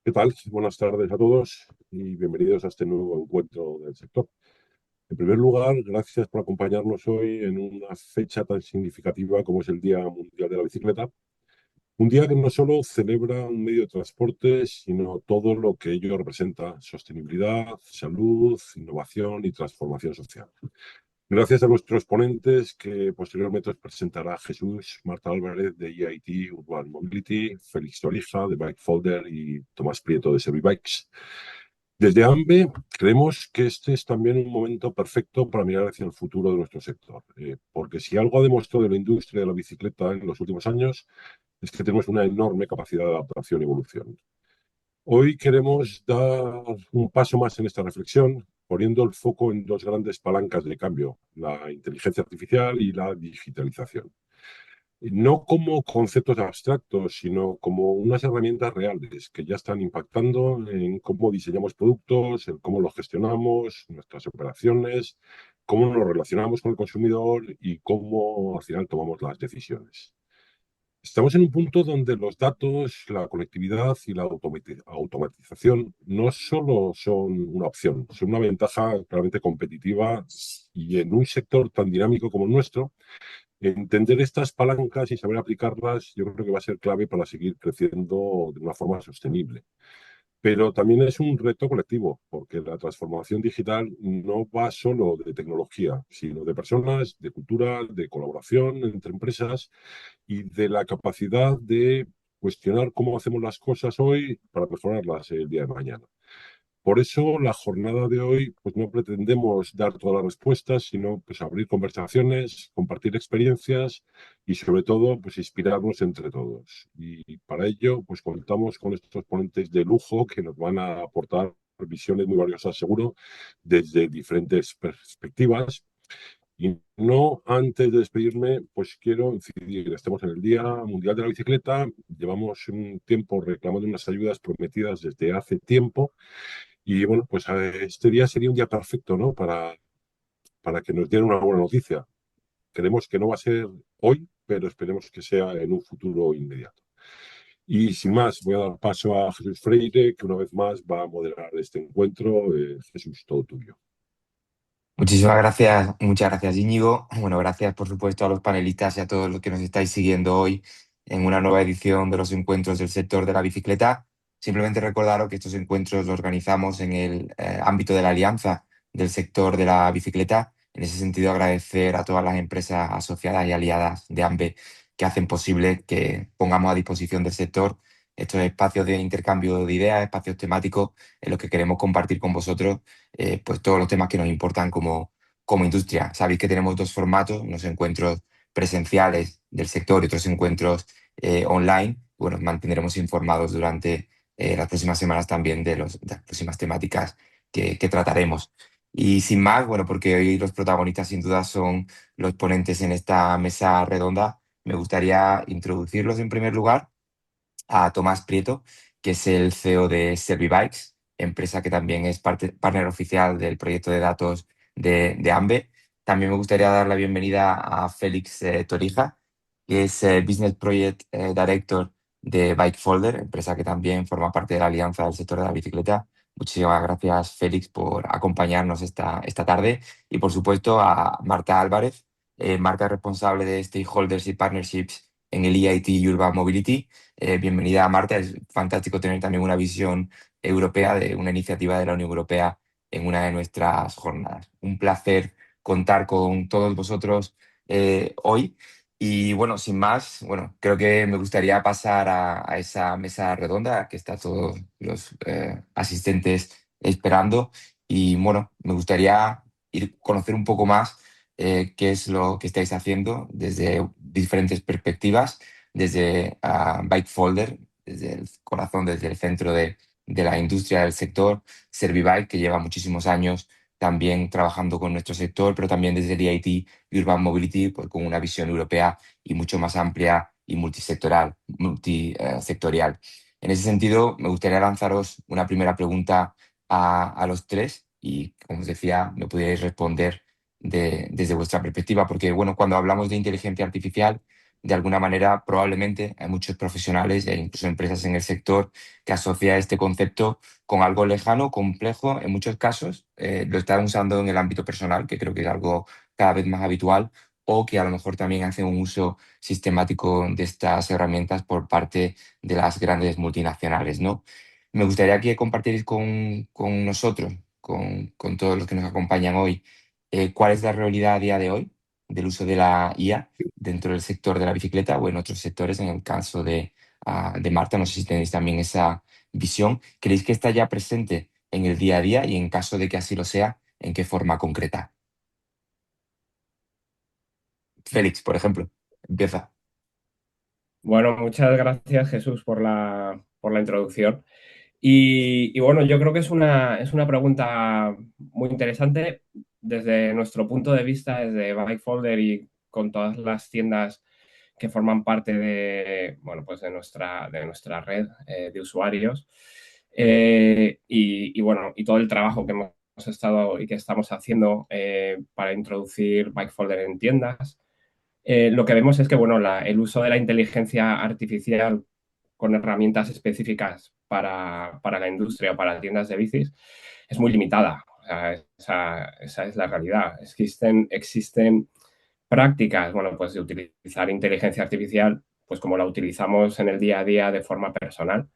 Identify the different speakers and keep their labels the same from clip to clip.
Speaker 1: ¿Qué tal? Buenas tardes a todos y bienvenidos a este nuevo encuentro del sector. En primer lugar, gracias por acompañarnos hoy en una fecha tan significativa como es el Día Mundial de la Bicicleta. Un día que no solo celebra un medio de transporte, sino todo lo que ello representa: sostenibilidad, salud, innovación y transformación social. Gracias a nuestros ponentes, que posteriormente os presentará Jesús Marta Álvarez de EIT Urban Mobility, Félix Torija de Bike Folder y Tomás Prieto de Servibikes. Desde AMBE creemos que este es también un momento perfecto para mirar hacia el futuro de nuestro sector, porque si algo ha demostrado la industria de la bicicleta en los últimos años es que tenemos una enorme capacidad de adaptación y evolución. Hoy queremos dar un paso más en esta reflexión, poniendo el foco en dos grandes palancas de cambio: la inteligencia artificial y la digitalización. No como conceptos abstractos, sino como unas herramientas reales que ya están impactando en cómo diseñamos productos, en cómo los gestionamos, nuestras operaciones, cómo nos relacionamos con el consumidor y cómo al final tomamos las decisiones. Estamos en un punto donde los datos, la conectividad y la automatización no solo son una opción, son una ventaja claramente competitiva, y en un sector tan dinámico como el nuestro, entender estas palancas y saber aplicarlas, yo creo que va a ser clave para seguir creciendo de una forma sostenible. Pero también es un reto colectivo, porque la transformación digital no va solo de tecnología, sino de personas, de cultura, de colaboración entre empresas y de la capacidad de cuestionar cómo hacemos las cosas hoy para mejorarlas el día de mañana. Por eso la jornada de hoy, pues no pretendemos dar todas las respuestas, sino pues abrir conversaciones, compartir experiencias y sobre todo pues inspirarnos entre todos. Y para ello pues contamos con estos ponentes de lujo que nos van a aportar visiones muy valiosas, seguro, desde diferentes perspectivas. Y no antes de despedirme, pues quiero incidir: estamos en el Día Mundial de la Bicicleta, llevamos un tiempo reclamando unas ayudas prometidas desde hace tiempo, y bueno, pues este día sería un día perfecto, ¿no? Para que nos dieran una buena noticia. Creemos que no va a ser hoy, pero esperemos que sea en un futuro inmediato. Y sin más, voy a dar paso a Jesús Freire, que una vez más va a moderar este encuentro. Jesús, todo tuyo.
Speaker 2: Muchísimas gracias, muchas gracias Íñigo. Bueno, gracias por supuesto a los panelistas y a todos los que nos estáis siguiendo hoy en una nueva edición de los encuentros del sector de la bicicleta. Simplemente recordaros que estos encuentros los organizamos en el ámbito de la alianza del sector de la bicicleta. En ese sentido, agradecer a todas las empresas asociadas y aliadas de AMBE que hacen posible que pongamos a disposición del sector estos espacios de intercambio de ideas, espacios temáticos en los que queremos compartir con vosotros pues todos los temas que nos importan como industria. Sabéis que tenemos dos formatos: unos encuentros presenciales del sector y otros encuentros online. Bueno, mantendremos informados durante las próximas semanas también de las próximas temáticas que trataremos. Y sin más, bueno, porque hoy los protagonistas sin duda son los ponentes en esta mesa redonda, me gustaría introducirlos en primer lugar a Tomás Prieto, que es el CEO de Servibikes, empresa que también es partner oficial del proyecto de datos de AMBE. También me gustaría dar la bienvenida a Félix Torija, que es Business Project Director de Bike Folder, empresa que también forma parte de la alianza del sector de la bicicleta. Muchísimas gracias, Félix, por acompañarnos esta tarde. Y, por supuesto, a Marta Álvarez, marca responsable de Stakeholders y Partnerships en el EIT Urban Mobility. Bienvenida, Marta. Es fantástico tener también una visión europea de una iniciativa de la Unión Europea en una de nuestras jornadas. Un placer contar con todos vosotros hoy. Y bueno, sin más, bueno, creo que me gustaría pasar a esa mesa redonda que está todos los asistentes esperando. Y bueno, me gustaría ir conocer un poco más qué es lo que estáis haciendo desde diferentes perspectivas, desde Bike Folder, desde el corazón, desde el centro de la industria del sector, Servibike, que lleva muchísimos años también trabajando con nuestro sector, pero también desde el EIT Urban Mobility, pues, con una visión europea y mucho más amplia y multisectorial. En ese sentido, me gustaría lanzaros una primera pregunta a los tres y, como os decía, me pudierais responder desde vuestra perspectiva, porque bueno, cuando hablamos de inteligencia artificial, de alguna manera probablemente hay muchos profesionales e incluso empresas en el sector que asocia este concepto con algo lejano, complejo, en muchos casos lo están usando en el ámbito personal, que creo que es algo cada vez más habitual, o que a lo mejor también hacen un uso sistemático de estas herramientas por parte de las grandes multinacionales, ¿no? Me gustaría que compartierais con nosotros, con todos los que nos acompañan hoy, cuál es la realidad a día de hoy del uso de la IA dentro del sector de la bicicleta o en otros sectores, en el caso de Marta, no sé si tenéis también esa visión. ¿Creéis que está ya presente en el día a día y en caso de que así lo sea, en qué forma concreta? Félix, por ejemplo, empieza.
Speaker 3: Bueno, muchas gracias Jesús por la introducción. Y bueno, yo creo que es una pregunta muy interesante desde nuestro punto de vista, desde Bikefolder y con todas las tiendas que forman parte de, bueno, pues de nuestra red de usuarios. Bueno, y todo el trabajo que hemos estado y que estamos haciendo para introducir Bikefolder en tiendas. Lo que vemos es que bueno, el uso de la inteligencia artificial con herramientas específicas para la industria o para tiendas de bicis es muy limitada. O sea, esa es la realidad. Existen prácticas, bueno, pues de utilizar inteligencia artificial, pues como la utilizamos en el día a día de forma personal,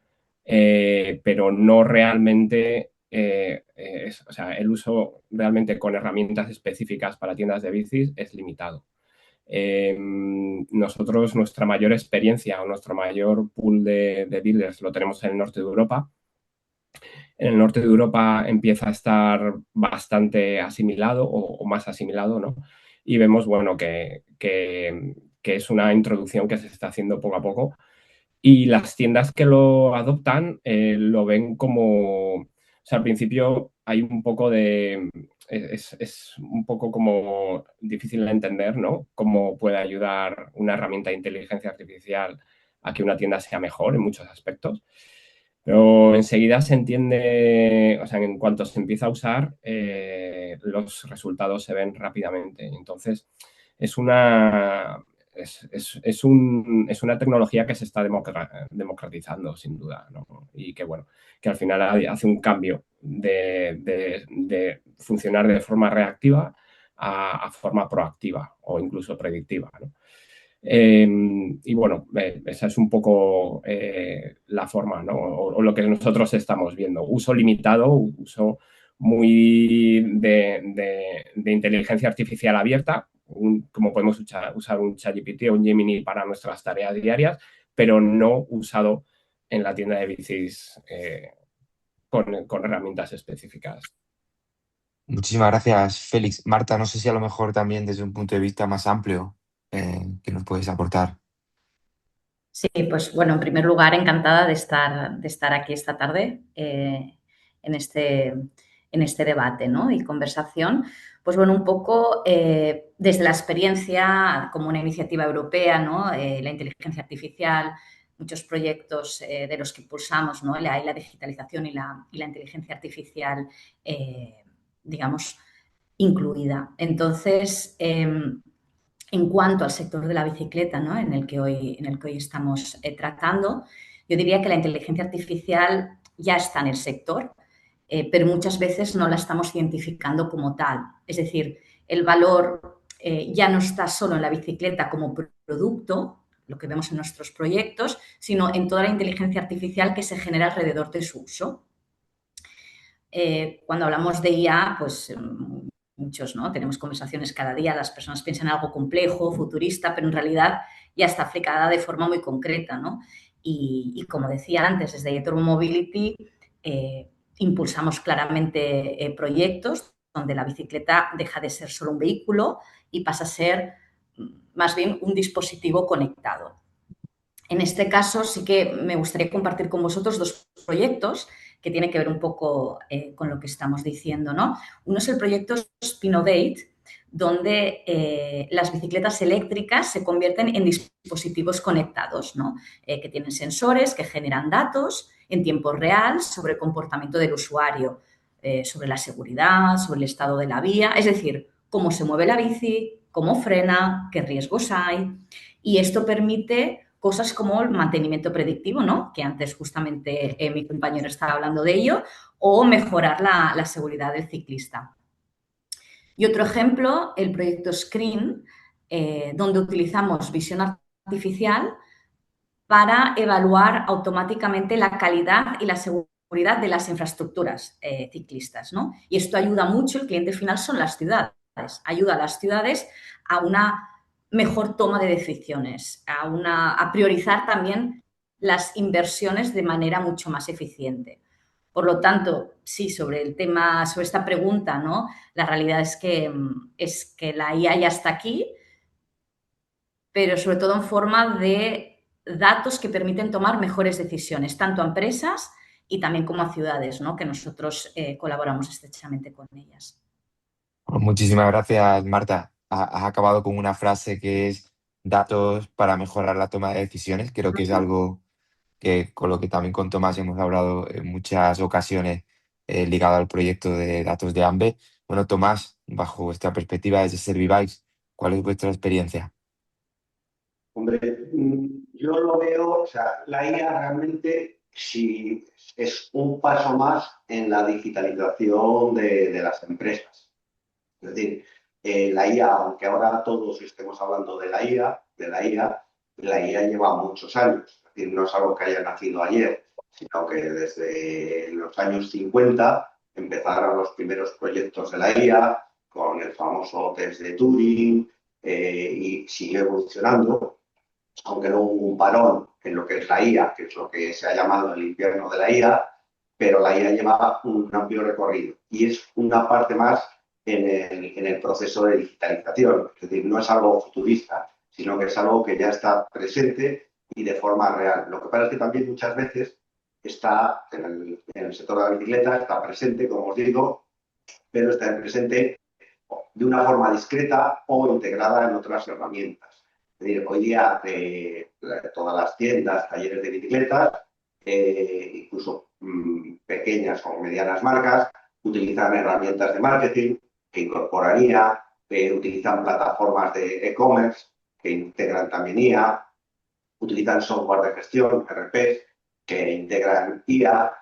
Speaker 3: pero no realmente, o sea, el uso realmente con herramientas específicas para tiendas de bicis es limitado. Nosotros, nuestra mayor experiencia o nuestro mayor pool de dealers lo tenemos en el norte de Europa. En el norte de Europa empieza a estar bastante asimilado o más asimilado, ¿no? Y vemos, bueno, que es una introducción que se está haciendo poco a poco y las tiendas que lo adoptan lo ven como, o sea, al principio hay un poco de, es un poco como difícil de entender, ¿no? Cómo puede ayudar una herramienta de inteligencia artificial a que una tienda sea mejor en muchos aspectos. Pero enseguida se entiende, o sea, en cuanto se empieza a usar, los resultados se ven rápidamente. Entonces, es una, es una tecnología que se está democratizando, sin duda, ¿no? Y que, bueno, que al final hace un cambio de funcionar de forma reactiva a forma proactiva o incluso predictiva, ¿no? Y bueno, esa es un poco la forma, ¿no? O lo que nosotros estamos viendo. Uso limitado, uso muy de inteligencia artificial abierta, como podemos usar un ChatGPT o un Gemini para nuestras tareas diarias, pero no usado en la tienda de bicis con herramientas específicas.
Speaker 2: Muchísimas gracias, Félix. Marta, no sé si a lo mejor también desde un punto de vista más amplio que nos puedes aportar.
Speaker 4: Sí, pues bueno, en primer lugar, encantada de estar aquí esta tarde en este debate, ¿no? Y conversación. Pues bueno, un poco desde la experiencia como una iniciativa europea, ¿no? La inteligencia artificial, muchos proyectos de los que impulsamos, ¿no? La digitalización y la inteligencia artificial, digamos, incluida. Entonces, en cuanto al sector de la bicicleta, ¿no? en el que hoy estamos tratando, yo diría que la inteligencia artificial ya está en el sector, pero muchas veces no la estamos identificando como tal. Es decir, el valor ya no está solo en la bicicleta como producto, lo que vemos en nuestros proyectos, sino en toda la inteligencia artificial que se genera alrededor de su uso. Cuando hablamos de IA, pues muchos, ¿no? Tenemos conversaciones cada día, las personas piensan en algo complejo, futurista, pero en realidad ya está aplicada de forma muy concreta, ¿no? Y como decía antes, desde Yetor Mobility impulsamos claramente proyectos donde la bicicleta deja de ser solo un vehículo y pasa a ser más bien un dispositivo conectado. En este caso sí que me gustaría compartir con vosotros dos proyectos que tienen que ver un poco con lo que estamos diciendo, ¿no? Uno es el proyecto Spinovate, donde las bicicletas eléctricas se convierten en dispositivos conectados, ¿no? Que tienen sensores que generan datos en tiempo real sobre el comportamiento del usuario, sobre la seguridad, sobre el estado de la vía, es decir, cómo se mueve la bici, cómo frena, qué riesgos hay, y esto permite cosas como el mantenimiento predictivo, ¿no? Que antes justamente mi compañero estaba hablando de ello, o mejorar la seguridad del ciclista. Y otro ejemplo, el proyecto Screen, donde utilizamos visión artificial para evaluar automáticamente la calidad y la seguridad de las infraestructuras ciclistas, ¿no? Y esto ayuda mucho, el cliente final son las ciudades, ayuda a las ciudades a una mejor toma de decisiones, a priorizar también las inversiones de manera mucho más eficiente. Por lo tanto, sí, sobre el tema, sobre esta pregunta, ¿no? La realidad es que la IA ya está aquí, pero sobre todo en forma de datos que permiten tomar mejores decisiones, tanto a empresas y también como a ciudades, ¿no? Que nosotros colaboramos estrechamente con ellas.
Speaker 2: Bueno, muchísimas gracias, Marta. Has acabado con una frase que es datos para mejorar la toma de decisiones. Creo que es algo que con lo que también con Tomás hemos hablado en muchas ocasiones ligado al proyecto de datos de AMBE. Bueno, Tomás, bajo vuestra perspectiva desde Servivais, ¿cuál es vuestra experiencia?
Speaker 5: Hombre, yo lo veo, o sea, la IA realmente sí es un paso más en la digitalización de las empresas. Es decir, la IA, aunque ahora todos estemos hablando de la IA lleva muchos años. Es decir, no es algo que haya nacido ayer, sino que desde los años 50 empezaron los primeros proyectos de la IA con el famoso test de Turing y siguió evolucionando, aunque no hubo un parón en lo que es la IA, que es lo que se ha llamado el invierno de la IA, pero la IA lleva un amplio recorrido y es una parte más en el proceso de digitalización. Es decir, no es algo futurista, sino que es algo que ya está presente y de forma real. Lo que pasa es que también muchas veces está en el sector de la bicicleta, está presente, como os digo, pero está presente de una forma discreta o integrada en otras herramientas. Es decir, hoy día todas las tiendas, talleres de bicicletas, incluso pequeñas o medianas marcas, utilizan herramientas de marketing que incorporaría, utilizan plataformas de e-commerce que integran también IA, utilizan software de gestión, RPs, que integran IA,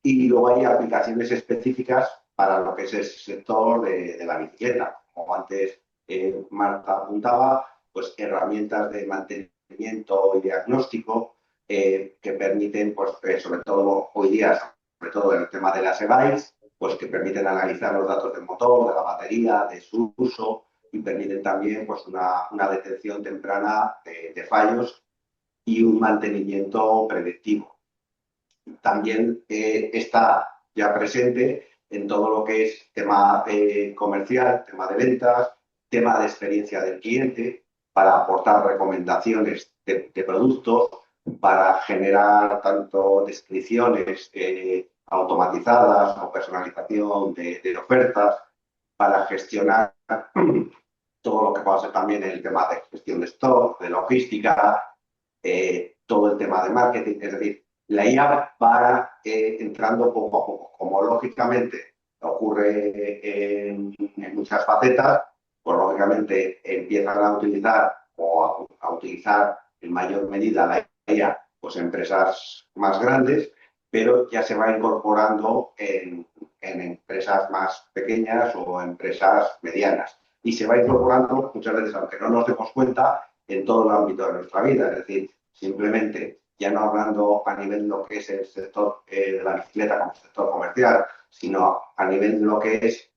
Speaker 5: y luego hay aplicaciones específicas para lo que es el sector de la bicicleta. Como antes Marta apuntaba, pues herramientas de mantenimiento y diagnóstico que permiten, pues sobre todo hoy día, sobre todo en el tema de las e-bikes, pues que permiten analizar los datos del motor, de la batería, de su uso, y permiten también pues una detección temprana de fallos y un mantenimiento predictivo. También está ya presente en todo lo que es tema comercial, tema de ventas, tema de experiencia del cliente, para aportar recomendaciones de productos, para generar tanto descripciones automatizadas o personalización de ofertas, para gestionar todo lo que pueda ser también el tema de gestión de stock, de logística, todo el tema de marketing. Es decir, la IA va entrando poco a poco. Como lógicamente ocurre en muchas facetas, pues lógicamente empiezan a utilizar o a utilizar en mayor medida la IA pues empresas más grandes, pero ya se va incorporando en empresas más pequeñas o empresas medianas. Y se va incorporando muchas veces, aunque no nos demos cuenta, en todo el ámbito de nuestra vida. Es decir, simplemente, ya no hablando a nivel de lo que es el sector de la bicicleta como sector comercial, sino a nivel de lo que es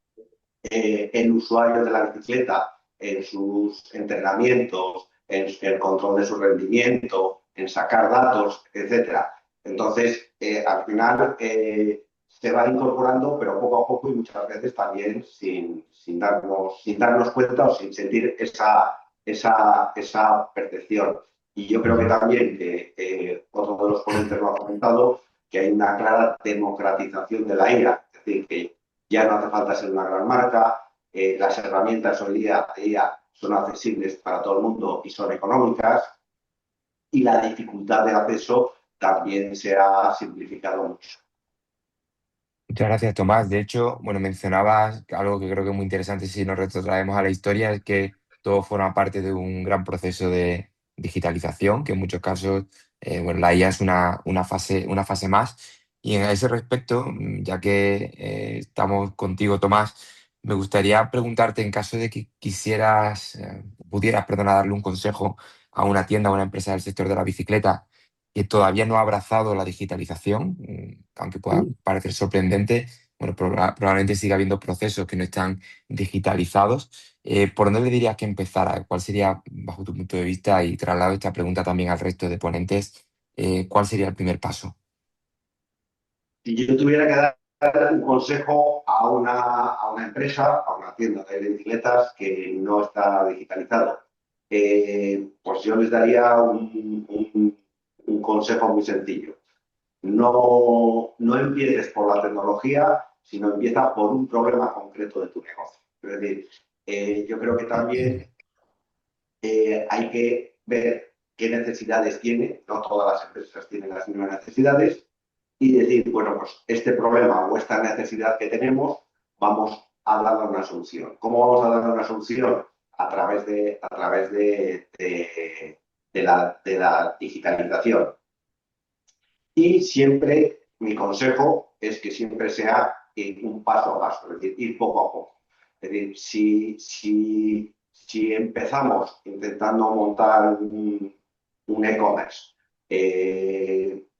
Speaker 5: el usuario de la bicicleta en sus entrenamientos, en el control de su rendimiento, en sacar datos, etcétera. Entonces, al final se va incorporando, pero poco a poco y muchas veces también sin darnos cuenta o sin sentir esa percepción. Y yo creo que también otro de los ponentes lo ha comentado, que hay una clara democratización de la IA, es decir, que ya no hace falta ser una gran marca, las herramientas hoy día son accesibles para todo el mundo y son económicas, y la dificultad de acceso también se ha simplificado mucho.
Speaker 2: Muchas gracias, Tomás. De hecho, bueno, mencionabas algo que creo que es muy interesante si nos retrotraemos a la historia, es que todo forma parte de un gran proceso de digitalización, que en muchos casos, bueno, la IA es una fase más. Y en ese respecto, ya que estamos contigo, Tomás, me gustaría preguntarte, en caso de que pudieras, perdona, darle un consejo a una tienda o una empresa del sector de la bicicleta que todavía no ha abrazado la digitalización, aunque pueda parecer sorprendente, bueno, probablemente siga habiendo procesos que no están digitalizados. ¿Por dónde le dirías que empezara? ¿Cuál sería, bajo tu punto de vista, y traslado esta pregunta también al resto de ponentes, cuál sería el primer paso?
Speaker 5: Si yo tuviera que dar un consejo a una empresa, a una tienda de bicicletas que no está digitalizado, pues yo les daría un consejo muy sencillo. No empieces por la tecnología, sino empieza por un problema concreto de tu negocio. Es decir, yo creo que también hay que ver qué necesidades tiene. No todas las empresas tienen las mismas necesidades y decir, bueno, pues este problema o esta necesidad que tenemos, vamos a darle una solución. ¿Cómo vamos a darle una solución? A través de la digitalización. Y siempre, mi consejo es que siempre sea un paso a paso, es decir, ir poco a poco. Es decir, si empezamos intentando montar un e-commerce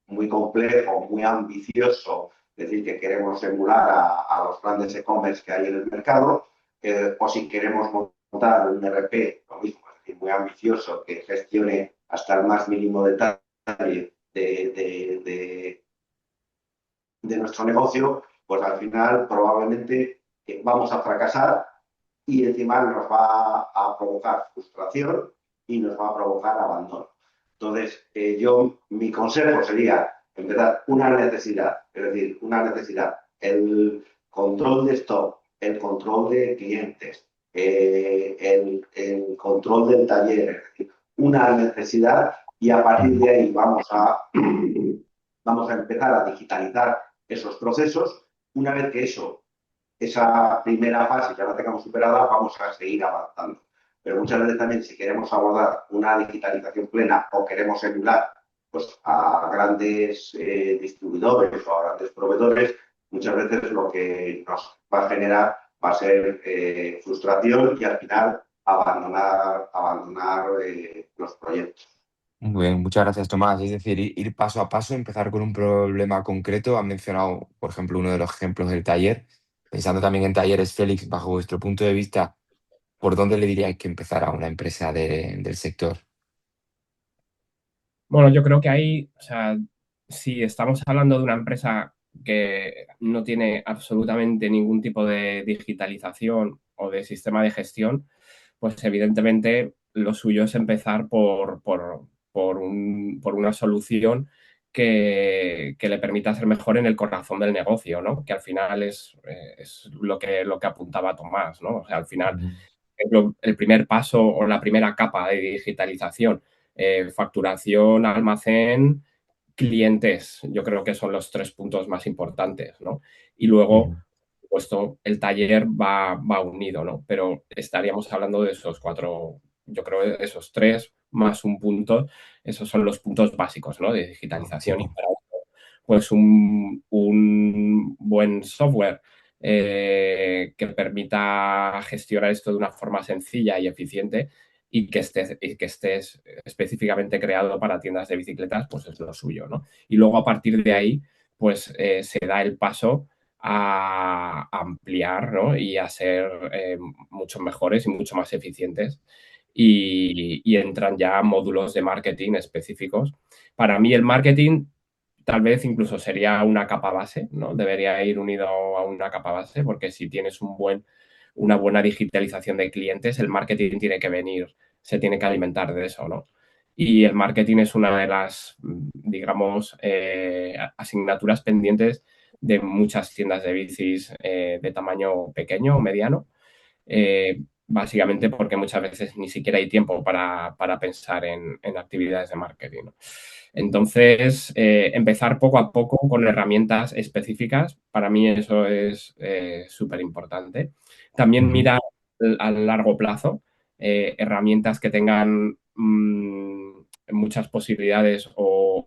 Speaker 5: muy complejo, muy ambicioso, es decir, que queremos emular a los grandes e-commerce que hay en el mercado, o si queremos montar un ERP, lo mismo, es decir, muy ambicioso, que gestione hasta el más mínimo detalle de nuestro negocio, pues al final probablemente vamos a fracasar y encima nos va a provocar frustración y nos va a provocar abandono. Entonces, mi consejo sería empezar una necesidad, es decir, una necesidad, el control de stock, el control de clientes, el control del taller, es decir, una necesidad y a partir de ahí vamos a empezar a digitalizar esos procesos. Una vez que esa primera fase ya la tengamos superada, vamos a seguir avanzando. Pero muchas veces también si queremos abordar una digitalización plena o queremos emular pues, a grandes distribuidores o a grandes proveedores, muchas veces lo que nos va a generar va a ser frustración y al final abandonar los proyectos.
Speaker 2: Muy bien, muchas gracias, Tomás. Es decir, ir paso a paso, empezar con un problema concreto. Han mencionado, por ejemplo, uno de los ejemplos del taller. Pensando también en talleres, Félix, bajo vuestro punto de vista, ¿por dónde le diríais que empezara una empresa del sector?
Speaker 3: Bueno, yo creo que ahí, o sea, si estamos hablando de una empresa que no tiene absolutamente ningún tipo de digitalización o de sistema de gestión, pues evidentemente lo suyo es empezar por una solución que le permita ser mejor en el corazón del negocio, ¿no? Que al final es lo que apuntaba Tomás, ¿no? O sea, al final
Speaker 2: Ujú.
Speaker 3: el primer paso o la primera capa de digitalización, facturación, almacén, clientes, yo creo que son los 3 puntos más importantes, ¿no? Y luego,
Speaker 2: Ujú.
Speaker 3: por supuesto, el taller va unido, ¿no? Pero estaríamos hablando de esos 4, yo creo esos 3 más un punto, esos son los puntos básicos, ¿no? De digitalización y para eso, pues un buen software que permita gestionar esto de una forma sencilla y eficiente y que estés específicamente creado para tiendas de bicicletas, pues es lo suyo, ¿no? Y luego a partir de ahí, pues se da el paso a ampliar, ¿no? Y a ser mucho mejores y mucho más eficientes. Y entran ya módulos de marketing específicos. Para mí el marketing tal vez incluso sería una capa base, ¿no? Debería ir unido a una capa base, porque si tienes una buena digitalización de clientes, el marketing tiene que venir, se tiene que alimentar de eso, ¿no? Y el marketing es una de las, digamos, asignaturas pendientes de muchas tiendas de bicis de tamaño pequeño o mediano, básicamente porque muchas veces ni siquiera hay tiempo para pensar en actividades de marketing, ¿no? Entonces, empezar poco a poco con herramientas específicas, para mí eso es súper importante. También
Speaker 2: Ujú.
Speaker 3: mirar a largo plazo, herramientas que tengan muchas posibilidades o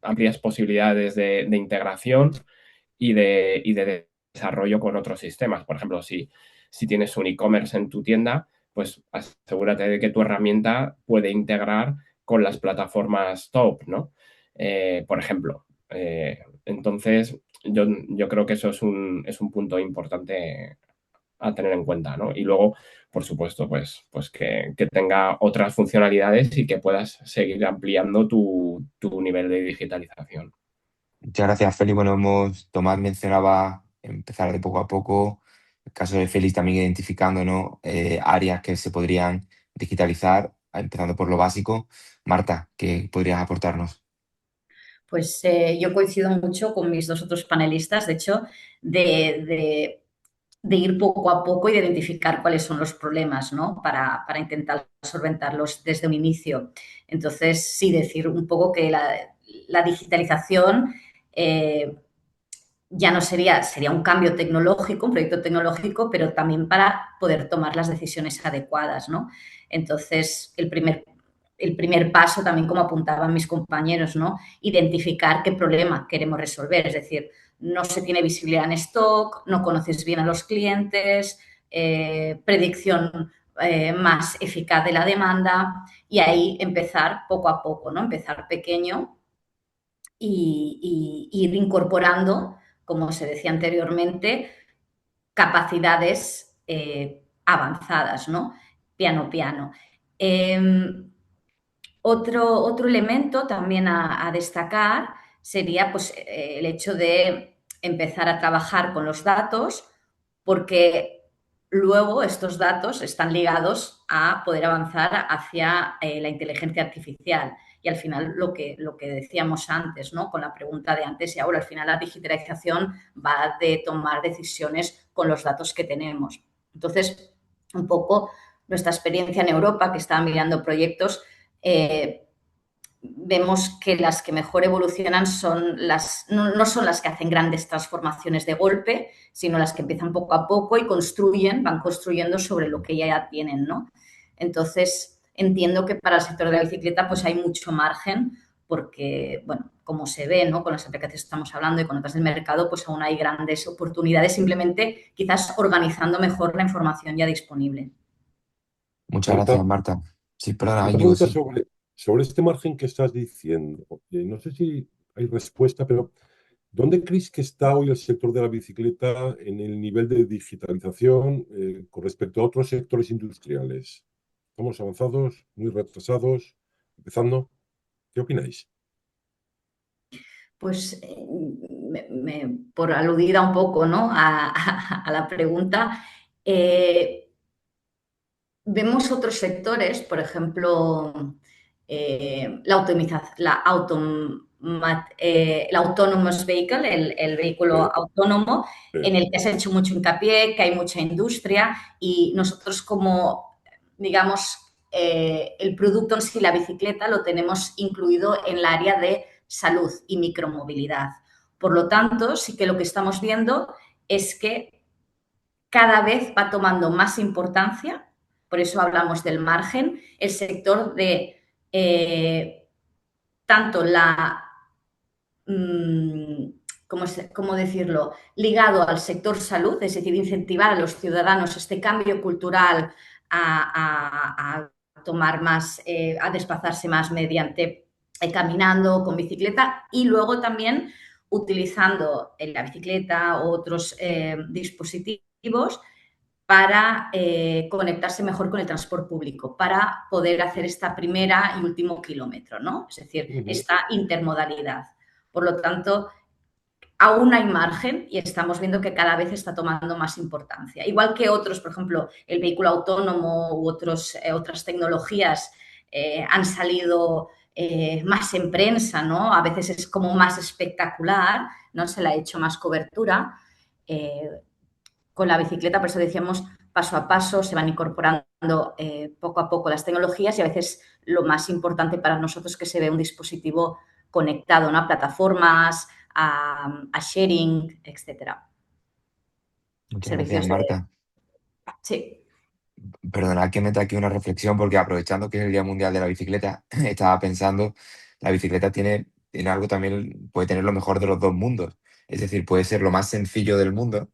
Speaker 3: amplias posibilidades de integración y de desarrollo con otros sistemas. Por ejemplo, si tienes un e-commerce en tu tienda, pues asegúrate de que tu herramienta puede integrar con las plataformas top, ¿no? Por ejemplo. Entonces, yo creo que eso es un punto importante a tener en cuenta, ¿no? Y luego, por supuesto, pues que tenga otras funcionalidades y que puedas seguir ampliando tu nivel de digitalización.
Speaker 2: Muchas gracias, Félix. Bueno, Tomás mencionaba empezar de poco a poco. El caso de Félix también identificando, ¿no? Áreas que se podrían digitalizar, empezando por lo básico. Marta, ¿qué podrías aportarnos?
Speaker 4: Pues yo coincido mucho con mis dos otros panelistas, de hecho, de ir poco a poco y de identificar cuáles son los problemas, ¿no? Para intentar solventarlos desde un inicio. Entonces, sí, decir un poco que la digitalización ya no sería un cambio tecnológico, un proyecto tecnológico, pero también para poder tomar las decisiones adecuadas, ¿no? Entonces, el primer paso, también como apuntaban mis compañeros, ¿no? Identificar qué problema queremos resolver, es decir, no se tiene visibilidad en stock, no conoces bien a los clientes, predicción más eficaz de la demanda y ahí empezar poco a poco, ¿no? Empezar pequeño y ir incorporando, como se decía anteriormente, capacidades avanzadas, ¿no? Piano, piano. Otro elemento también a destacar sería pues, el hecho de empezar a trabajar con los datos, porque luego estos datos están ligados a poder avanzar hacia la inteligencia artificial. Y al final lo que decíamos antes, ¿no? Con la pregunta de antes y ahora, al final la digitalización va de tomar decisiones con los datos que tenemos. Entonces, un poco nuestra experiencia en Europa, que estaba mirando proyectos, vemos que las que mejor evolucionan no son las que hacen grandes transformaciones de golpe, sino las que empiezan poco a poco y van construyendo sobre lo que ya tienen, ¿no? Entonces, entiendo que para el sector de la bicicleta pues hay mucho margen porque, bueno, como se ve, ¿no? Con las aplicaciones que estamos hablando y con otras del mercado, pues aún hay grandes oportunidades, simplemente quizás organizando mejor la información ya disponible.
Speaker 2: Muchas gracias,
Speaker 1: Marta,
Speaker 2: Marta. Sí, perdona,
Speaker 1: una
Speaker 2: Íñigo,
Speaker 1: pregunta
Speaker 2: sí.
Speaker 1: sobre este margen que estás diciendo. No sé si hay respuesta, pero ¿dónde creéis que está hoy el sector de la bicicleta en el nivel de digitalización con respecto a otros sectores industriales? ¿Estamos avanzados, muy retrasados, empezando? ¿Qué opináis?
Speaker 4: Pues por aludir a un poco, ¿no? a la pregunta, vemos otros sectores, por ejemplo, el autonomous vehicle, el vehículo
Speaker 1: Sí,
Speaker 4: autónomo,
Speaker 1: sí.
Speaker 4: en el que se ha hecho mucho hincapié, que hay mucha industria y nosotros como, digamos, el producto en sí, la bicicleta, lo tenemos incluido en el área de salud y micromovilidad. Por lo tanto, sí que lo que estamos viendo es que cada vez va tomando más importancia, por eso hablamos del margen, el sector de tanto la, ¿cómo decirlo?, ligado al sector salud, es decir, incentivar a los ciudadanos este cambio cultural a tomar más, a desplazarse más mediante caminando, con bicicleta y luego también utilizando la bicicleta o otros dispositivos para conectarse mejor con el transporte público, para poder hacer esta primera y último kilómetro, ¿no? Es decir,
Speaker 1: Ujú.
Speaker 4: esta intermodalidad. Por lo tanto, aún hay margen y estamos viendo que cada vez está tomando más importancia. Igual que otros, por ejemplo, el vehículo autónomo u otras tecnologías han salido más en prensa, ¿no? A veces es como más espectacular, ¿no? Se le ha hecho más cobertura. Con la bicicleta, por eso decíamos, paso a paso, se van incorporando poco a poco las tecnologías y a veces lo más importante para nosotros es que se ve un dispositivo conectado, ¿no? A plataformas, a sharing, etcétera.
Speaker 2: Muchas gracias,
Speaker 4: Servicios de...
Speaker 2: Marta.
Speaker 4: Sí.
Speaker 2: Perdonad que meta aquí una reflexión porque aprovechando que es el Día Mundial de la Bicicleta, estaba pensando, la bicicleta tiene algo también, puede tener lo mejor de los dos mundos. Es decir, puede ser lo más sencillo del mundo,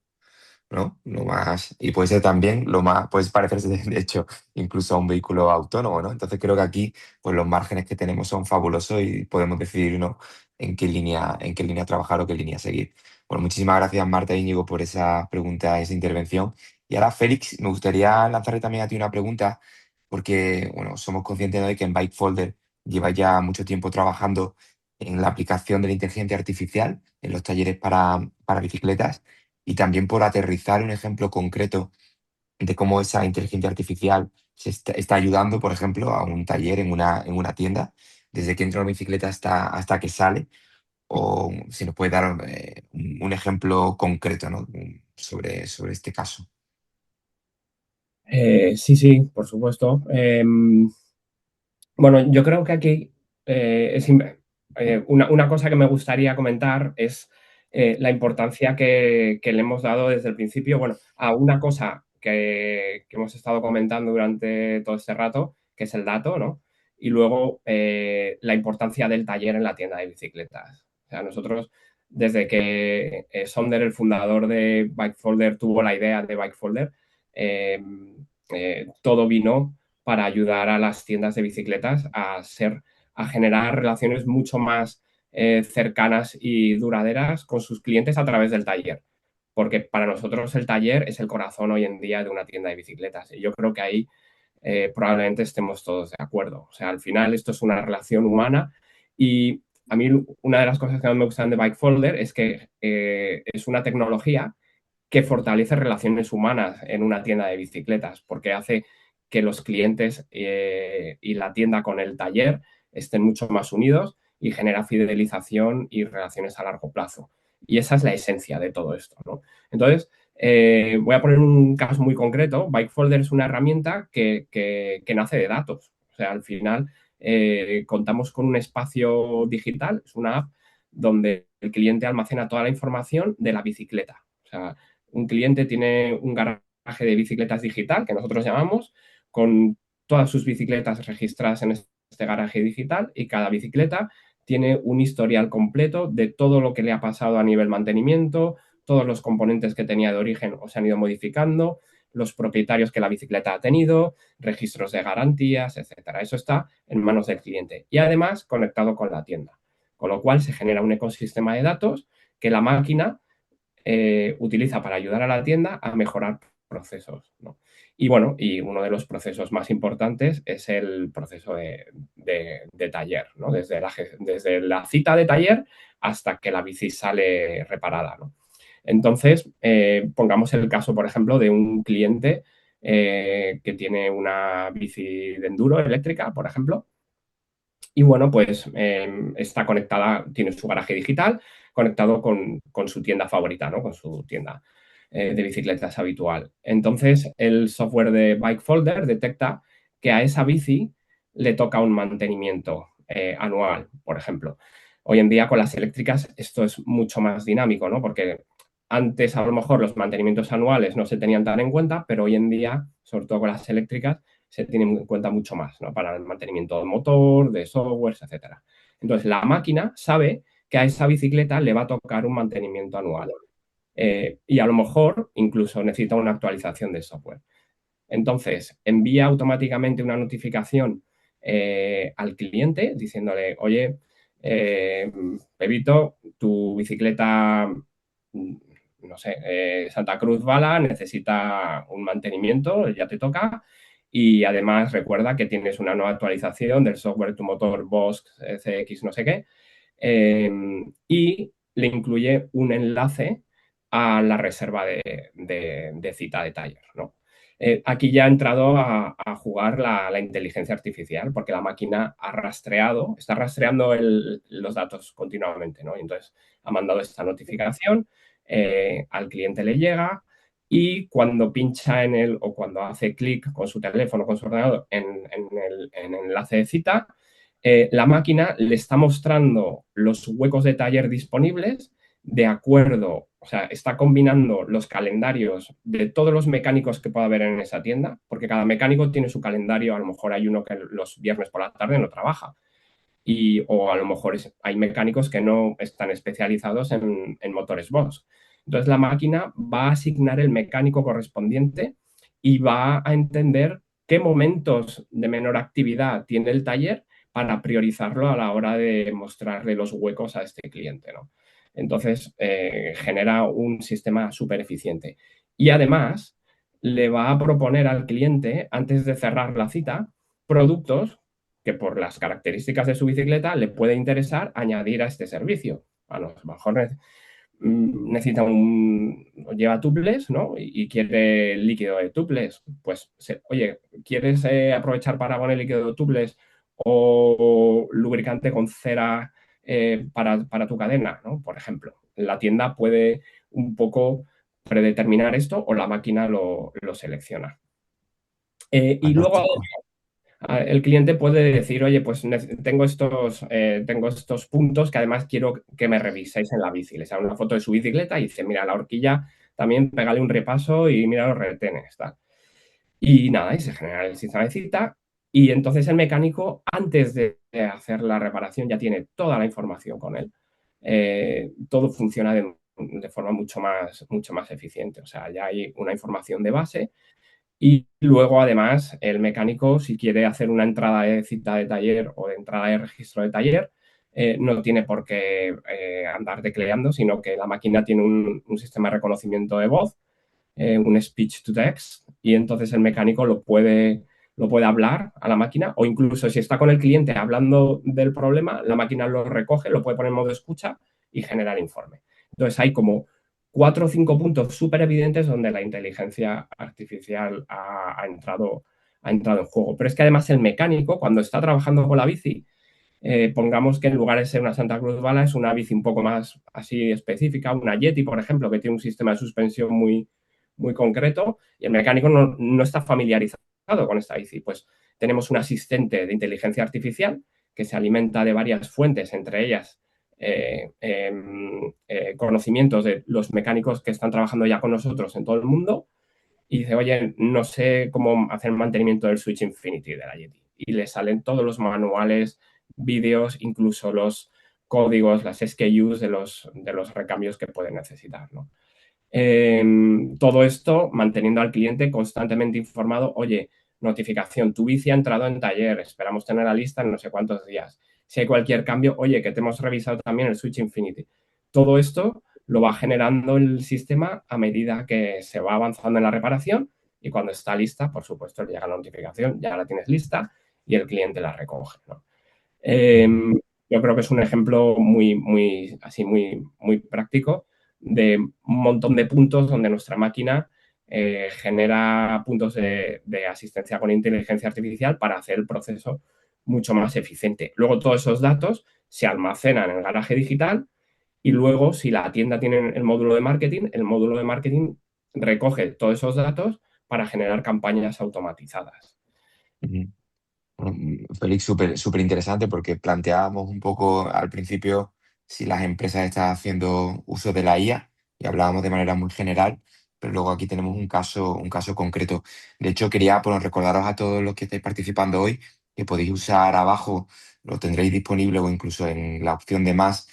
Speaker 2: ¿no? Lo más, y puede ser también lo más, puede parecerse de hecho incluso a un vehículo autónomo, ¿no? Entonces creo que aquí pues los márgenes que tenemos son fabulosos y podemos decidir, ¿no? En qué línea trabajar o qué línea seguir. Bueno, muchísimas gracias Marta e Íñigo por esa pregunta, esa intervención. Y ahora Félix, me gustaría lanzarle también a ti una pregunta porque, bueno, somos conscientes de que en Bikefolder lleva ya mucho tiempo trabajando en la aplicación de la inteligencia artificial en los talleres para bicicletas y también por aterrizar un ejemplo concreto de cómo esa inteligencia artificial está ayudando, por ejemplo, a un taller en una tienda, desde que entra una bicicleta hasta que sale, o si nos puede dar un ejemplo concreto, ¿no? Sobre este caso.
Speaker 3: Sí, sí, por supuesto. Bueno, yo creo que aquí una cosa que me gustaría comentar es la importancia que le hemos dado desde el principio, bueno, a una cosa que hemos estado comentando durante todo este rato, que es el dato, ¿no? Y luego la importancia del taller en la tienda de bicicletas. O sea, nosotros, desde que Sonder, el fundador de Bikefolder, tuvo la idea de Bikefolder, eh, todo vino para ayudar a las tiendas de bicicletas a generar relaciones mucho más cercanas y duraderas con sus clientes a través del taller. Porque para nosotros el taller es el corazón hoy en día de una tienda de bicicletas. Y yo creo que ahí probablemente estemos todos de acuerdo. O sea, al final esto es una relación humana y a mí una de las cosas que más me gustan de Bikefolder es que es una tecnología que fortalece relaciones humanas en una tienda de bicicletas, porque hace que los clientes y la tienda con el taller estén mucho más unidos y genera fidelización y relaciones a largo plazo. Y esa es la esencia de todo esto, ¿no? Entonces, voy a poner un caso muy concreto. Bikefolder es una herramienta que nace de datos. O sea, al final contamos con un espacio digital, es una app donde el cliente almacena toda la información de la bicicleta. O sea, un cliente tiene un garaje de bicicletas digital, que nosotros llamamos, con todas sus bicicletas registradas en este garaje digital y cada bicicleta tiene un historial completo de todo lo que le ha pasado a nivel mantenimiento, todos los componentes que tenía de origen o se han ido modificando, los propietarios que la bicicleta ha tenido, registros de garantías, etcétera. Eso está en manos del cliente y además conectado con la tienda. Con lo cual se genera un ecosistema de datos que la máquina utiliza para ayudar a la tienda a mejorar procesos, ¿no? Y bueno, y uno de los procesos más importantes es el proceso de taller, ¿no? Desde la cita de taller hasta que la bici sale reparada, ¿no? Entonces, pongamos el caso, por ejemplo, de un cliente que tiene una bici de enduro eléctrica, por ejemplo, y bueno, pues está conectada, tiene su garaje digital conectado con su tienda favorita, ¿no? Con su tienda de bicicletas habitual. Entonces, el software de Bikefolder detecta que a esa bici le toca un mantenimiento anual, por ejemplo. Hoy en día con las eléctricas esto es mucho más dinámico, ¿no? Porque antes a lo mejor los mantenimientos anuales no se tenían tan en cuenta, pero hoy en día, sobre todo con las eléctricas, se tiene en cuenta mucho más, ¿no? Para el mantenimiento del motor, de softwares, etcétera. Entonces, la máquina sabe que a esa bicicleta le va a tocar un mantenimiento anual. Y a lo mejor incluso necesita una actualización de software. Entonces, envía automáticamente una notificación al cliente diciéndole, oye, Pepito, tu bicicleta, no sé, Santa Cruz Bala necesita un mantenimiento, ya te toca. Y además recuerda que tienes una nueva actualización del software tu motor Bosch CX no sé qué. Y le incluye un enlace a la reserva de cita de taller, ¿no? Aquí ya ha entrado a jugar la inteligencia artificial porque la máquina está rastreando los datos continuamente, ¿no? Y entonces ha mandado esta notificación, al cliente le llega y cuando pincha en él o cuando hace clic con su teléfono, con su ordenador en el enlace de cita, la máquina le está mostrando los huecos de taller disponibles de acuerdo, o sea, está combinando los calendarios de todos los mecánicos que pueda haber en esa tienda, porque cada mecánico tiene su calendario, a lo mejor hay uno que los viernes por la tarde no trabaja, o a lo mejor hay mecánicos que no están especializados en motores Bosch. Entonces la máquina va a asignar el mecánico correspondiente y va a entender qué momentos de menor actividad tiene el taller para priorizarlo a la hora de mostrarle los huecos a este cliente, ¿no? Entonces, genera un sistema súper eficiente. Y además, le va a proponer al cliente, antes de cerrar la cita, productos que por las características de su bicicleta le puede interesar añadir a este servicio. A lo mejor necesita lleva tuples, ¿no? Y quiere líquido de tuples. Pues, oye, ¿quieres aprovechar para poner líquido de tuples o lubricante con cera para tu cadena, ¿no? Por ejemplo, la tienda puede un poco predeterminar esto o la máquina lo selecciona. Y luego
Speaker 2: Fantástico.
Speaker 3: el cliente puede decir, oye, pues tengo estos puntos que además quiero que me reviséis en la bici. Les hago una foto de su bicicleta y dice, mira, la horquilla, también pégale un repaso y mira los retenes. Tal. Y nada, y se genera el sistema de cita. Y entonces el mecánico, antes de hacer la reparación, ya tiene toda la información con él. Todo funciona de forma mucho más eficiente. O sea, ya hay una información de base y luego, además, el mecánico, si quiere hacer una entrada de cita de taller o de entrada de registro de taller, no tiene por qué andar tecleando, sino que la máquina tiene un sistema de reconocimiento de voz, un speech to text, y entonces el mecánico lo puede hablar a la máquina, o incluso si está con el cliente hablando del problema, la máquina lo recoge, lo puede poner en modo escucha y generar informe. Entonces hay como 4 o 5 puntos súper evidentes donde la inteligencia artificial ha entrado en juego. Pero es que además el mecánico, cuando está trabajando con la bici, pongamos que en lugar de ser una Santa Cruz Bala es una bici un poco más así específica, una Yeti, por ejemplo, que tiene un sistema de suspensión muy, muy concreto y el mecánico no está familiarizado con esta bici. Pues tenemos un asistente de inteligencia artificial que se alimenta de varias fuentes, entre ellas conocimientos de los mecánicos que están trabajando ya con nosotros en todo el mundo y dice, oye, no sé cómo hacer el mantenimiento del Switch Infinity de la Yeti. Y le salen todos los manuales, vídeos, incluso los códigos, las SKUs de los recambios que pueden necesitar, ¿no? Todo esto manteniendo al cliente constantemente informado, oye, notificación, tu bici ha entrado en taller, esperamos tener la lista en no sé cuántos días. Si hay cualquier cambio, oye, que te hemos revisado también el Switch Infinity. Todo esto lo va generando el sistema a medida que se va avanzando en la reparación y cuando está lista, por supuesto, le llega la notificación, ya la tienes lista y el cliente la recoge, ¿no? Yo creo que es un ejemplo muy, muy, así, muy, muy práctico de un montón de puntos donde nuestra máquina genera puntos de asistencia con inteligencia artificial para hacer el proceso mucho más eficiente. Luego todos esos datos se almacenan en el garaje digital y luego si la tienda tiene el módulo de marketing recoge todos esos datos para generar campañas automatizadas.
Speaker 2: Ujú. Bueno, Félix, súper interesante porque planteábamos un poco al principio si las empresas están haciendo uso de la IA y hablábamos de manera muy general, pero luego aquí tenemos un caso concreto. De hecho, quería recordaros a todos los que estáis participando hoy que podéis usar abajo, lo tendréis disponible o incluso en la opción de más,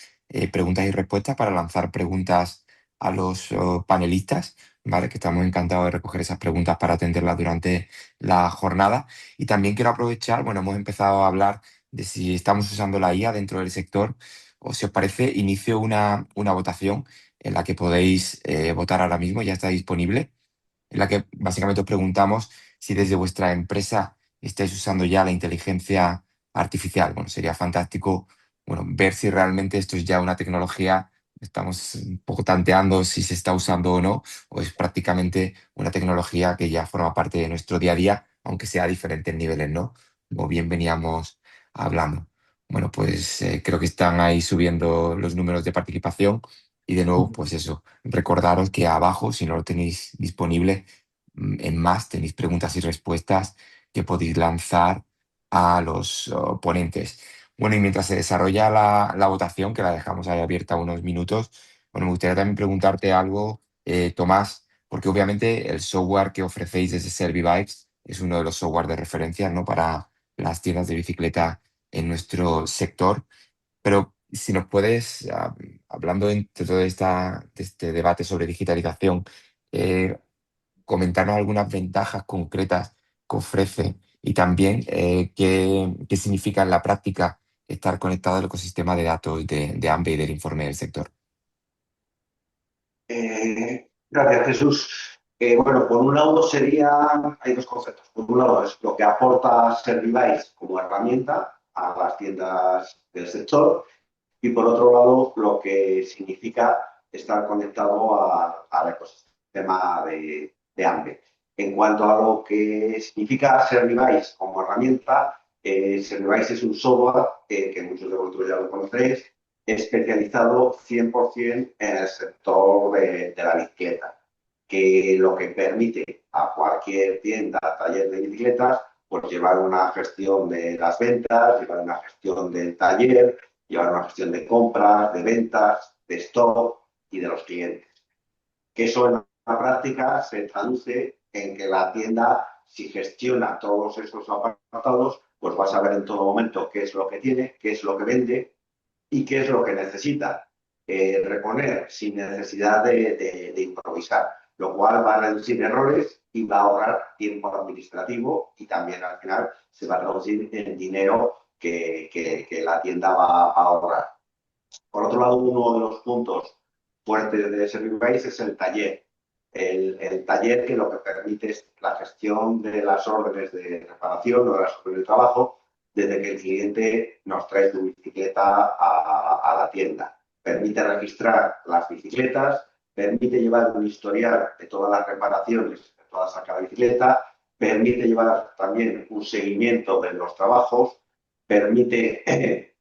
Speaker 2: preguntas y respuestas para lanzar preguntas a los panelistas, ¿vale? Que estamos encantados de recoger esas preguntas para atenderlas durante la jornada. Y también quiero aprovechar, bueno, hemos empezado a hablar de si estamos usando la IA dentro del sector o si os parece, inicio una votación en la que podéis votar ahora mismo, ya está disponible, en la que básicamente os preguntamos si desde vuestra empresa estáis usando ya la inteligencia artificial. Bueno, sería fantástico, bueno, ver si realmente esto es ya una tecnología, estamos un poco tanteando si se está usando o no, o es prácticamente una tecnología que ya forma parte de nuestro día a día, aunque sea a diferentes niveles, ¿no? Como bien veníamos hablando. Bueno, pues creo que están ahí subiendo los números de participación y de nuevo, pues eso, recordaros que abajo, si no lo tenéis disponible, en más tenéis preguntas y respuestas que podéis lanzar a los ponentes. Bueno, y mientras se desarrolla la votación, que la dejamos ahí abierta unos minutos, Bueno, me gustaría también preguntarte algo, Tomás, porque obviamente el software que ofrecéis desde Servibikes es uno de los software de referencia, ¿no?, para las tiendas de bicicleta en nuestro sector. Pero si nos puedes, hablando de todo de este debate sobre digitalización, eh, comentarnos algunas ventajas concretas que ofrece y también qué significa en la práctica estar conectado al ecosistema de datos de AMBE y del informe del sector.
Speaker 5: Gracias, Jesús. Bueno, por un lado hay dos conceptos. Por un lado es lo que aporta Servibikes como herramienta a las tiendas del sector y por otro lado lo que significa estar conectado al ecosistema de AMBE. En cuanto a lo que significa Servibikes como herramienta, Servibikes es un software que muchos de vosotros ya lo conocéis, especializado 100% en el sector de la bicicleta, que lo que permite a cualquier tienda, taller de bicicletas, pues llevar una gestión de las ventas, llevar una gestión del taller, llevar una gestión de compras, de ventas, de stock y de los clientes. Que eso en la práctica se traduce en que la tienda, si gestiona todos esos apartados, pues va a saber en todo momento qué es lo que tiene, qué es lo que vende y qué es lo que necesita reponer sin necesidad de improvisar, lo cual va a reducir errores y va a ahorrar tiempo administrativo y también al final se va a traducir en dinero que la tienda va a ahorrar. Por otro lado, uno de los puntos fuertes de Servibikes es el taller. El taller que lo que permite es la gestión de las órdenes de reparación o de las órdenes de trabajo desde que el cliente nos trae su bicicleta a la tienda. Permite registrar las bicicletas, permite llevar un historial de todas las reparaciones de toda cada bicicleta, permite llevar también un seguimiento de los trabajos, permite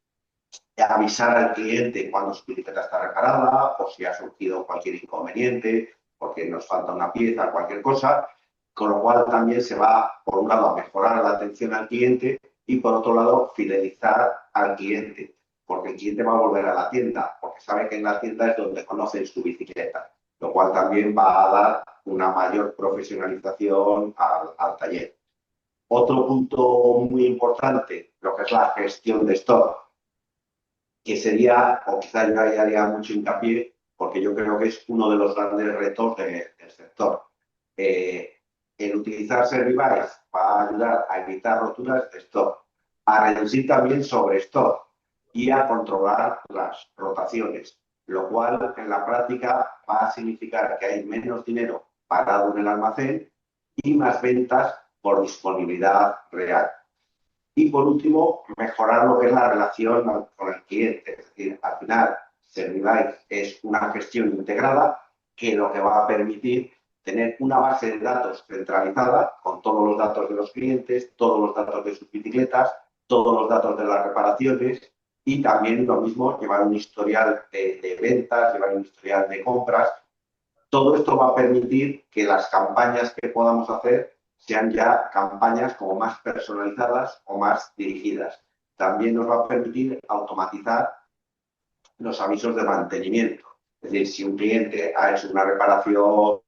Speaker 5: avisar al cliente cuando su bicicleta está reparada o si ha surgido cualquier inconveniente, porque nos falta una pieza, cualquier cosa, con lo cual también se va, por un lado, a mejorar la atención al cliente y, por otro lado, fidelizar al cliente, porque el cliente va a volver a la tienda, porque sabe que en la tienda es donde conocen su bicicleta, lo cual también va a dar una mayor profesionalización al taller. Otro punto muy importante, lo que es la gestión de stock, que sería, o quizá yo ahí haría mucho hincapié, porque yo creo que es uno de los grandes retos del sector. El utilizar Servibikes va a ayudar a evitar roturas de stock, a reducir también sobre stock y a controlar las rotaciones, lo cual en la práctica va a significar que hay menos dinero parado en el almacén y más ventas por disponibilidad real. Y por último, mejorar lo que es la relación con el cliente. Es decir, al final, Servibikes es una gestión integrada que lo que va a permitir tener una base de datos centralizada con todos los datos de los clientes, todos los datos de sus bicicletas, todos los datos de las reparaciones y también lo mismo, llevar un historial de ventas, llevar un historial de compras. Todo esto va a permitir que las campañas que podamos hacer sean ya campañas como más personalizadas o más dirigidas. También nos va a permitir automatizar los avisos de mantenimiento. Es decir, si un cliente ha hecho una reparación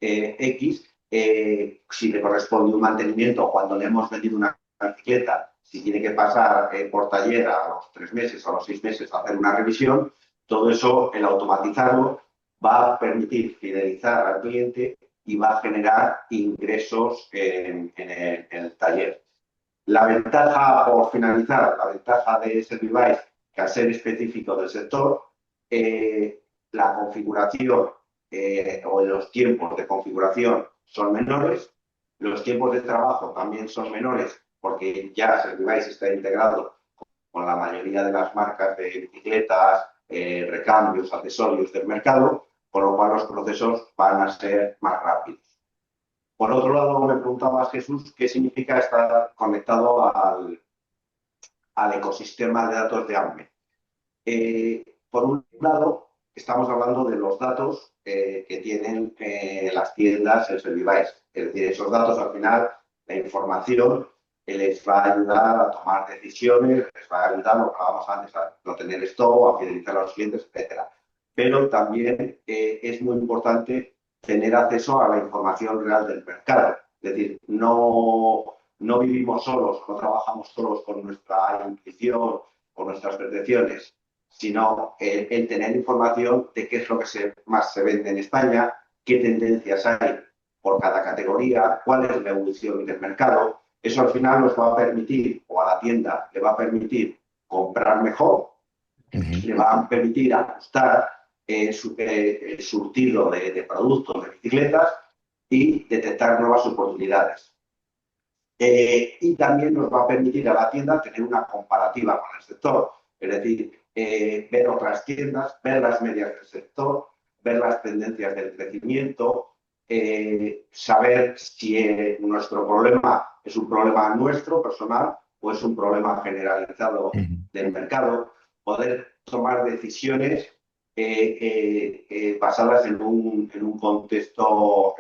Speaker 5: X, si le corresponde un mantenimiento cuando le hemos vendido una bicicleta, si tiene que pasar por taller a los 3 meses o a los 6 meses a hacer una revisión, todo eso, el automatizarlo, va a permitir fidelizar al cliente y va a generar ingresos en el taller. La ventaja, por finalizar, la ventaja de Servibikes, que al ser específico del sector, la configuración o los tiempos de configuración son menores, los tiempos de trabajo también son menores porque ya Servibikes está integrado con la mayoría de las marcas de bicicletas, recambios, accesorios del mercado, con lo cual los procesos van a ser más rápidos. Por otro lado, me preguntaba Jesús qué significa estar conectado al ecosistema de datos de AMBE. Por un lado, estamos hablando de los datos que tienen las tiendas en Servibikes. Es decir, esos datos al final, la información les va a ayudar a tomar decisiones, les va a ayudar, lo que hablábamos antes, a no tener stock, a fidelizar a los clientes, etc. pero también es muy importante tener acceso a la información real del mercado. Es decir, no vivimos solos, no trabajamos solos con nuestra intuición, con nuestras percepciones, sino el tener información de qué es lo que más se vende en España, qué tendencias hay por cada categoría, cuál es la evolución del mercado. Eso al final nos va a permitir, o a la tienda le va a permitir comprar mejor, le va a permitir ajustar el surtido de productos, de bicicletas y detectar nuevas oportunidades. Y también nos va a permitir a la tienda tener una comparativa con el sector, es decir, ver otras tiendas, ver las medias del sector, ver las tendencias del crecimiento, saber si nuestro problema es un problema nuestro, personal, o es un problema generalizado del mercado, poder tomar decisiones basadas en un contexto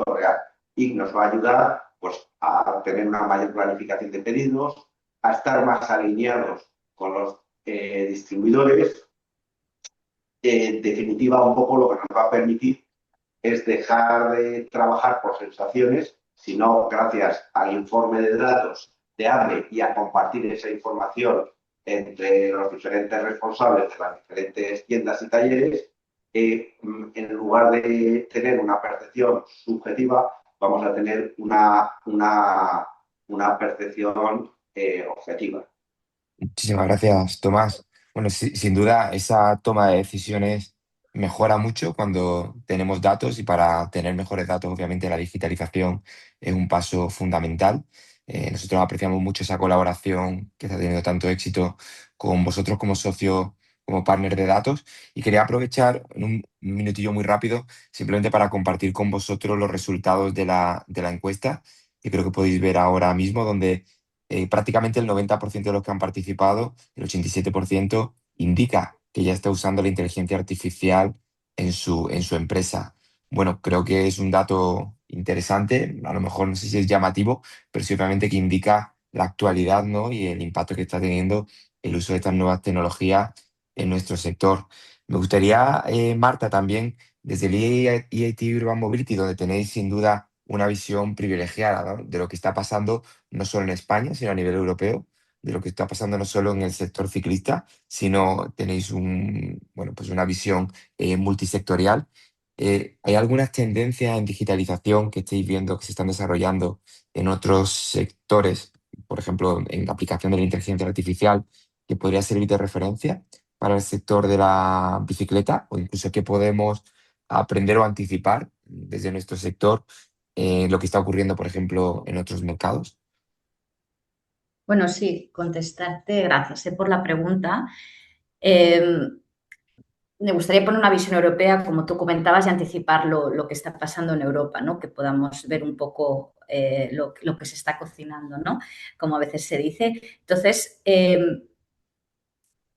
Speaker 5: real. Y nos va a ayudar pues, a tener una mayor planificación de pedidos, a estar más alineados con los distribuidores. En definitiva, un poco lo que nos va a permitir es dejar de trabajar por sensaciones, sino gracias al informe de datos de hambre y a compartir esa información entre los diferentes responsables de las diferentes tiendas y talleres, en lugar de tener una percepción subjetiva, vamos a tener una percepción objetiva.
Speaker 2: Muchísimas gracias, Tomás. Bueno, sin duda, esa toma de decisiones mejora mucho cuando tenemos datos y para tener mejores datos, obviamente, la digitalización es un paso fundamental. Nosotros apreciamos mucho esa colaboración que está teniendo tanto éxito con vosotros como socio, como partner de datos. Y quería aprovechar en un minutillo muy rápido, simplemente para compartir con vosotros los resultados de la encuesta, que creo que podéis ver ahora mismo, donde prácticamente el 90% de los que han participado, el 87%, indica que ya está usando la inteligencia artificial en su empresa. Bueno, creo que es un dato interesante, a lo mejor no sé si es llamativo, pero sí obviamente que indica la actualidad, ¿no? Y el impacto que está teniendo el uso de estas nuevas tecnologías en nuestro sector. Me gustaría, Marta, también desde el EIT Urban Mobility, donde tenéis sin duda una visión privilegiada, ¿no? De lo que está pasando no solo en España, sino a nivel europeo, de lo que está pasando no solo en el sector ciclista, sino tenéis bueno, pues una visión multisectorial. ¿Hay algunas tendencias en digitalización que estéis viendo que se están desarrollando en otros sectores, por ejemplo, en la aplicación de la inteligencia artificial, que podría servir de referencia para el sector de la bicicleta, o incluso que podemos aprender o anticipar desde nuestro sector lo que está ocurriendo, por ejemplo, en otros mercados?
Speaker 4: Bueno, sí, contestarte, gracias por la pregunta. Me gustaría poner una visión europea, como tú comentabas, y anticipar lo que está pasando en Europa, ¿no? Que podamos ver un poco lo que se está cocinando, ¿no? Como a veces se dice. Entonces,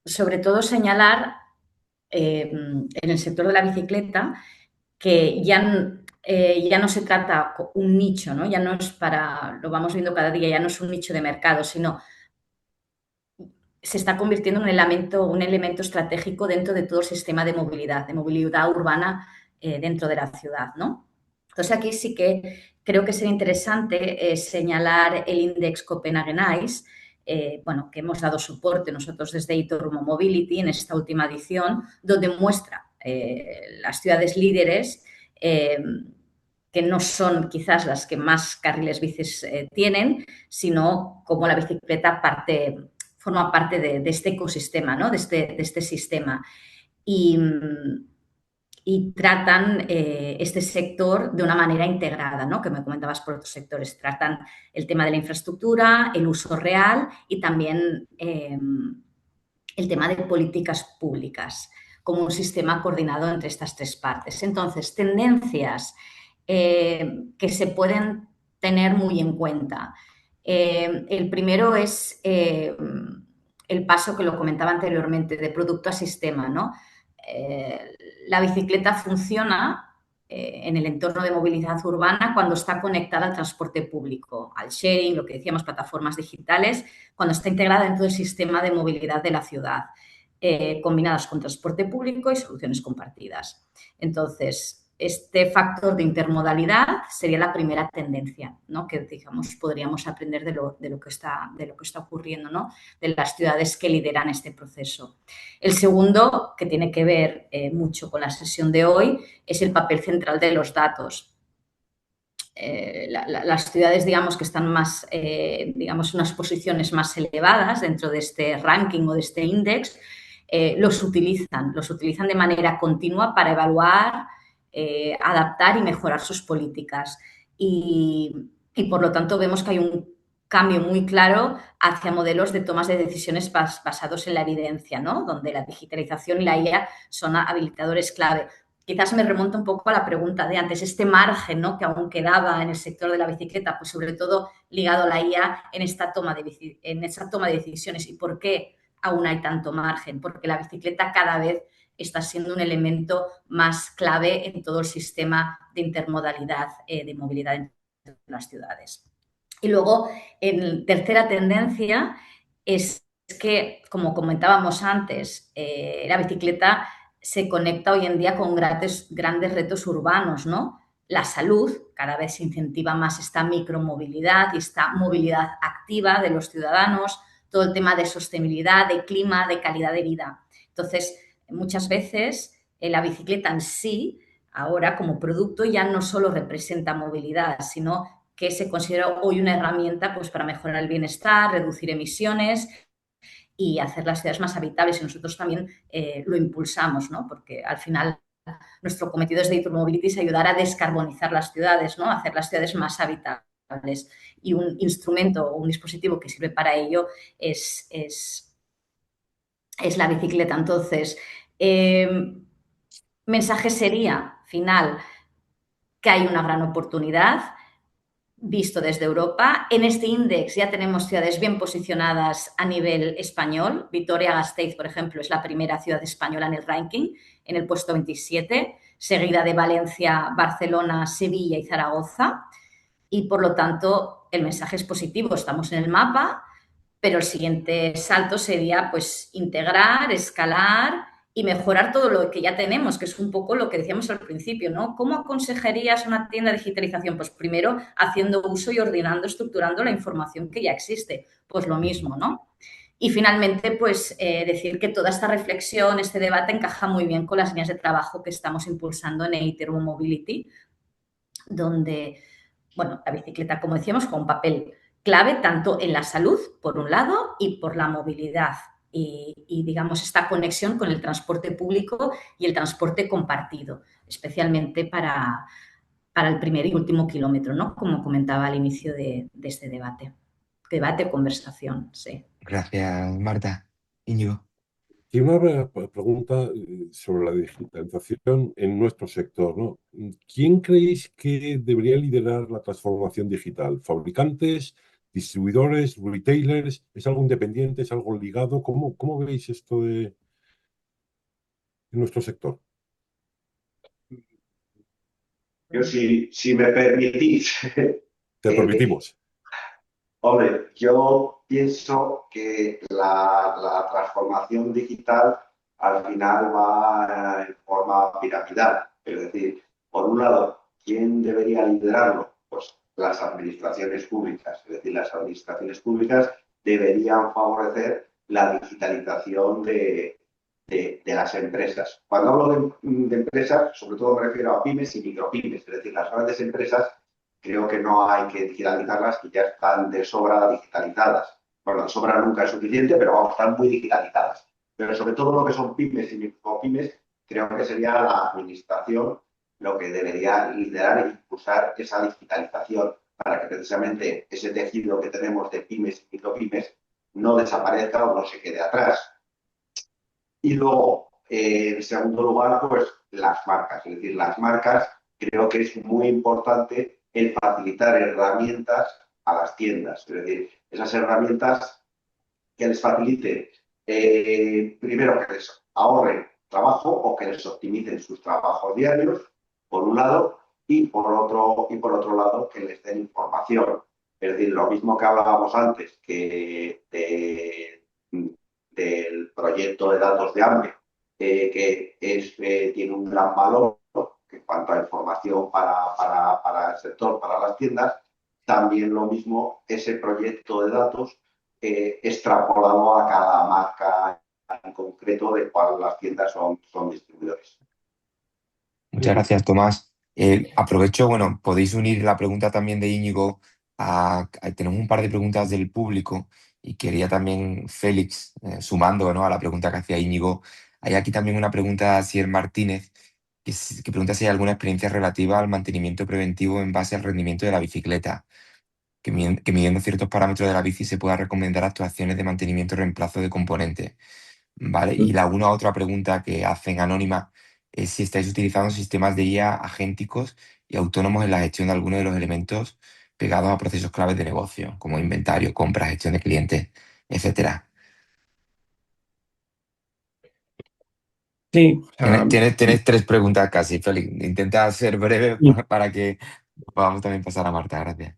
Speaker 4: sobre todo señalar en el sector de la bicicleta que ya no se trata un nicho, ¿no? Ya no es lo vamos viendo cada día, ya no es un nicho de mercado, sino se está convirtiendo en un elemento estratégico dentro de todo el sistema de movilidad urbana dentro de la ciudad, ¿no? Entonces, aquí sí que creo que sería interesante señalar el Index Copenhagen ICE, bueno, que hemos dado soporte nosotros desde Iturmo Mobility en esta última edición, donde muestra las ciudades líderes que no son quizás las que más carriles bicis tienen, sino como la bicicleta forma parte de este ecosistema, ¿no? de este sistema. Y tratan este sector de una manera integrada, ¿no? Que me comentabas por otros sectores. Tratan el tema de la infraestructura, el uso real y también el tema de políticas públicas como un sistema coordinado entre estas tres partes. Entonces, tendencias que se pueden tener muy en cuenta. El primero es el paso que lo comentaba anteriormente de producto a sistema, ¿no? La bicicleta funciona en el entorno de movilidad urbana cuando está conectada al transporte público, al sharing, lo que decíamos, plataformas digitales, cuando está integrada dentro del sistema de movilidad de la ciudad. combinadas con transporte público y soluciones compartidas. Entonces, este factor de intermodalidad sería la primera tendencia, ¿no? Que, digamos, podríamos aprender de lo que está ocurriendo, ¿no? De las ciudades que lideran este proceso. El segundo, que tiene que ver mucho con la sesión de hoy, es el papel central de los datos. Las ciudades, digamos, que están más, digamos, unas posiciones más elevadas dentro de este ranking o de este índice, los utilizan de manera continua para evaluar, adaptar y mejorar sus políticas. Y por lo tanto vemos que hay un cambio muy claro hacia modelos de tomas de decisiones basados en la evidencia, ¿no? Donde la digitalización y la IA son habilitadores clave. Quizás me remonta un poco a la pregunta de antes, este margen, ¿no?, que aún quedaba en el sector de la bicicleta, pues sobre todo ligado a la IA en esa toma de decisiones. ¿Y por qué aún hay tanto margen? Porque la bicicleta cada vez está siendo un elemento más clave en todo el sistema de intermodalidad, de movilidad en las ciudades. Y luego, en tercera tendencia, es que, como comentábamos antes, la bicicleta se conecta hoy en día con grandes retos urbanos, ¿no? La salud, cada vez se incentiva más esta micromovilidad y esta movilidad activa de los ciudadanos, todo el tema de sostenibilidad, de clima, de calidad de vida. Entonces, muchas veces la bicicleta en sí, ahora como producto, ya no solo representa movilidad, sino que se considera hoy una herramienta, pues, para mejorar el bienestar, reducir emisiones y hacer las ciudades más habitables. Y nosotros también lo impulsamos, ¿no? Porque al final nuestro cometido es de Hypermobility es ayudar a descarbonizar las ciudades, ¿no? Hacer las ciudades más habitables. Y un instrumento o un dispositivo que sirve para ello es la bicicleta. Entonces, mensaje sería, final, que hay una gran oportunidad visto desde Europa. En este índice ya tenemos ciudades bien posicionadas a nivel español. Vitoria-Gasteiz, por ejemplo, es la primera ciudad española en el ranking, en el puesto 27, seguida de Valencia, Barcelona, Sevilla y Zaragoza. Y, por lo tanto, el mensaje es positivo. Estamos en el mapa, pero el siguiente salto sería, pues, integrar, escalar y mejorar todo lo que ya tenemos, que es un poco lo que decíamos al principio, ¿no? ¿Cómo aconsejarías una tienda de digitalización? Pues primero haciendo uso y ordenando, estructurando la información que ya existe. Pues lo mismo, ¿no? Y finalmente, pues decir que toda esta reflexión, este debate encaja muy bien con las líneas de trabajo que estamos impulsando en Eiter Mobility, donde, bueno, la bicicleta, como decíamos, juega un papel clave tanto en la salud, por un lado, y por la movilidad. Y, digamos, esta conexión con el transporte público y el transporte compartido, especialmente para el primer y último kilómetro, ¿no? Como comentaba al inicio de este debate. Debate, conversación, sí.
Speaker 2: Gracias, Marta. Íñigo.
Speaker 1: Y una pregunta sobre la digitalización en nuestro sector, ¿no? ¿Quién creéis que debería liderar la transformación digital? ¿Fabricantes, distribuidores, retailers? ¿Es algo independiente? ¿Es algo ligado? ¿Cómo veis esto en nuestro sector?
Speaker 5: Yo, si me permitís,
Speaker 1: Te permitimos.
Speaker 5: hombre, yo pienso que la transformación digital al final va en forma piramidal. Es decir, por un lado, ¿quién debería liderarlo? Pues las administraciones públicas. Es decir, las administraciones públicas deberían favorecer la digitalización de las empresas. Cuando hablo de empresas, sobre todo me refiero a pymes y micropymes. Es decir, las grandes empresas creo que no hay que digitalizarlas, que ya están de sobra digitalizadas. Bueno, de sobra nunca es suficiente, pero vamos, están muy digitalizadas. Pero sobre todo lo que son pymes y micropymes, creo que sería la administración lo que debería liderar e impulsar esa digitalización para que precisamente ese tejido que tenemos de pymes y micropymes no desaparezca o no se quede atrás. Y luego, en segundo lugar, pues las marcas. Es decir, las marcas creo que es muy importante el facilitar herramientas a las tiendas. Es decir, esas herramientas que les faciliten, primero que les ahorren trabajo o que les optimicen sus trabajos diarios, por un lado, y por otro lado, que les den información. Es decir, lo mismo que hablábamos antes, que del proyecto de datos de hambre, tiene un gran valor en cuanto a información para el sector, para las tiendas. También lo mismo ese proyecto de datos extrapolado a cada marca en concreto de cuál las tiendas son distribuidores.
Speaker 2: Muchas gracias, Tomás. Aprovecho, bueno, podéis unir la pregunta también de Íñigo tenemos un par de preguntas del público y quería también, Félix, sumando, ¿no?, a la pregunta que hacía Íñigo, hay aquí también una pregunta de Asier Martínez que pregunta si hay alguna experiencia relativa al mantenimiento preventivo en base al rendimiento de la bicicleta, que midiendo ciertos parámetros de la bici se pueda recomendar actuaciones de mantenimiento y reemplazo de componentes. ¿Vale? Y la otra pregunta que hacen anónima es si estáis utilizando sistemas de IA agénticos y autónomos en la gestión de algunos de los elementos pegados a procesos claves de negocio, como inventario, compra, gestión de clientes, etcétera.
Speaker 3: Sí, o sea,
Speaker 2: Tienes tres preguntas casi, Félix. Intenta ser breve para que podamos también pasar a Marta. Gracias.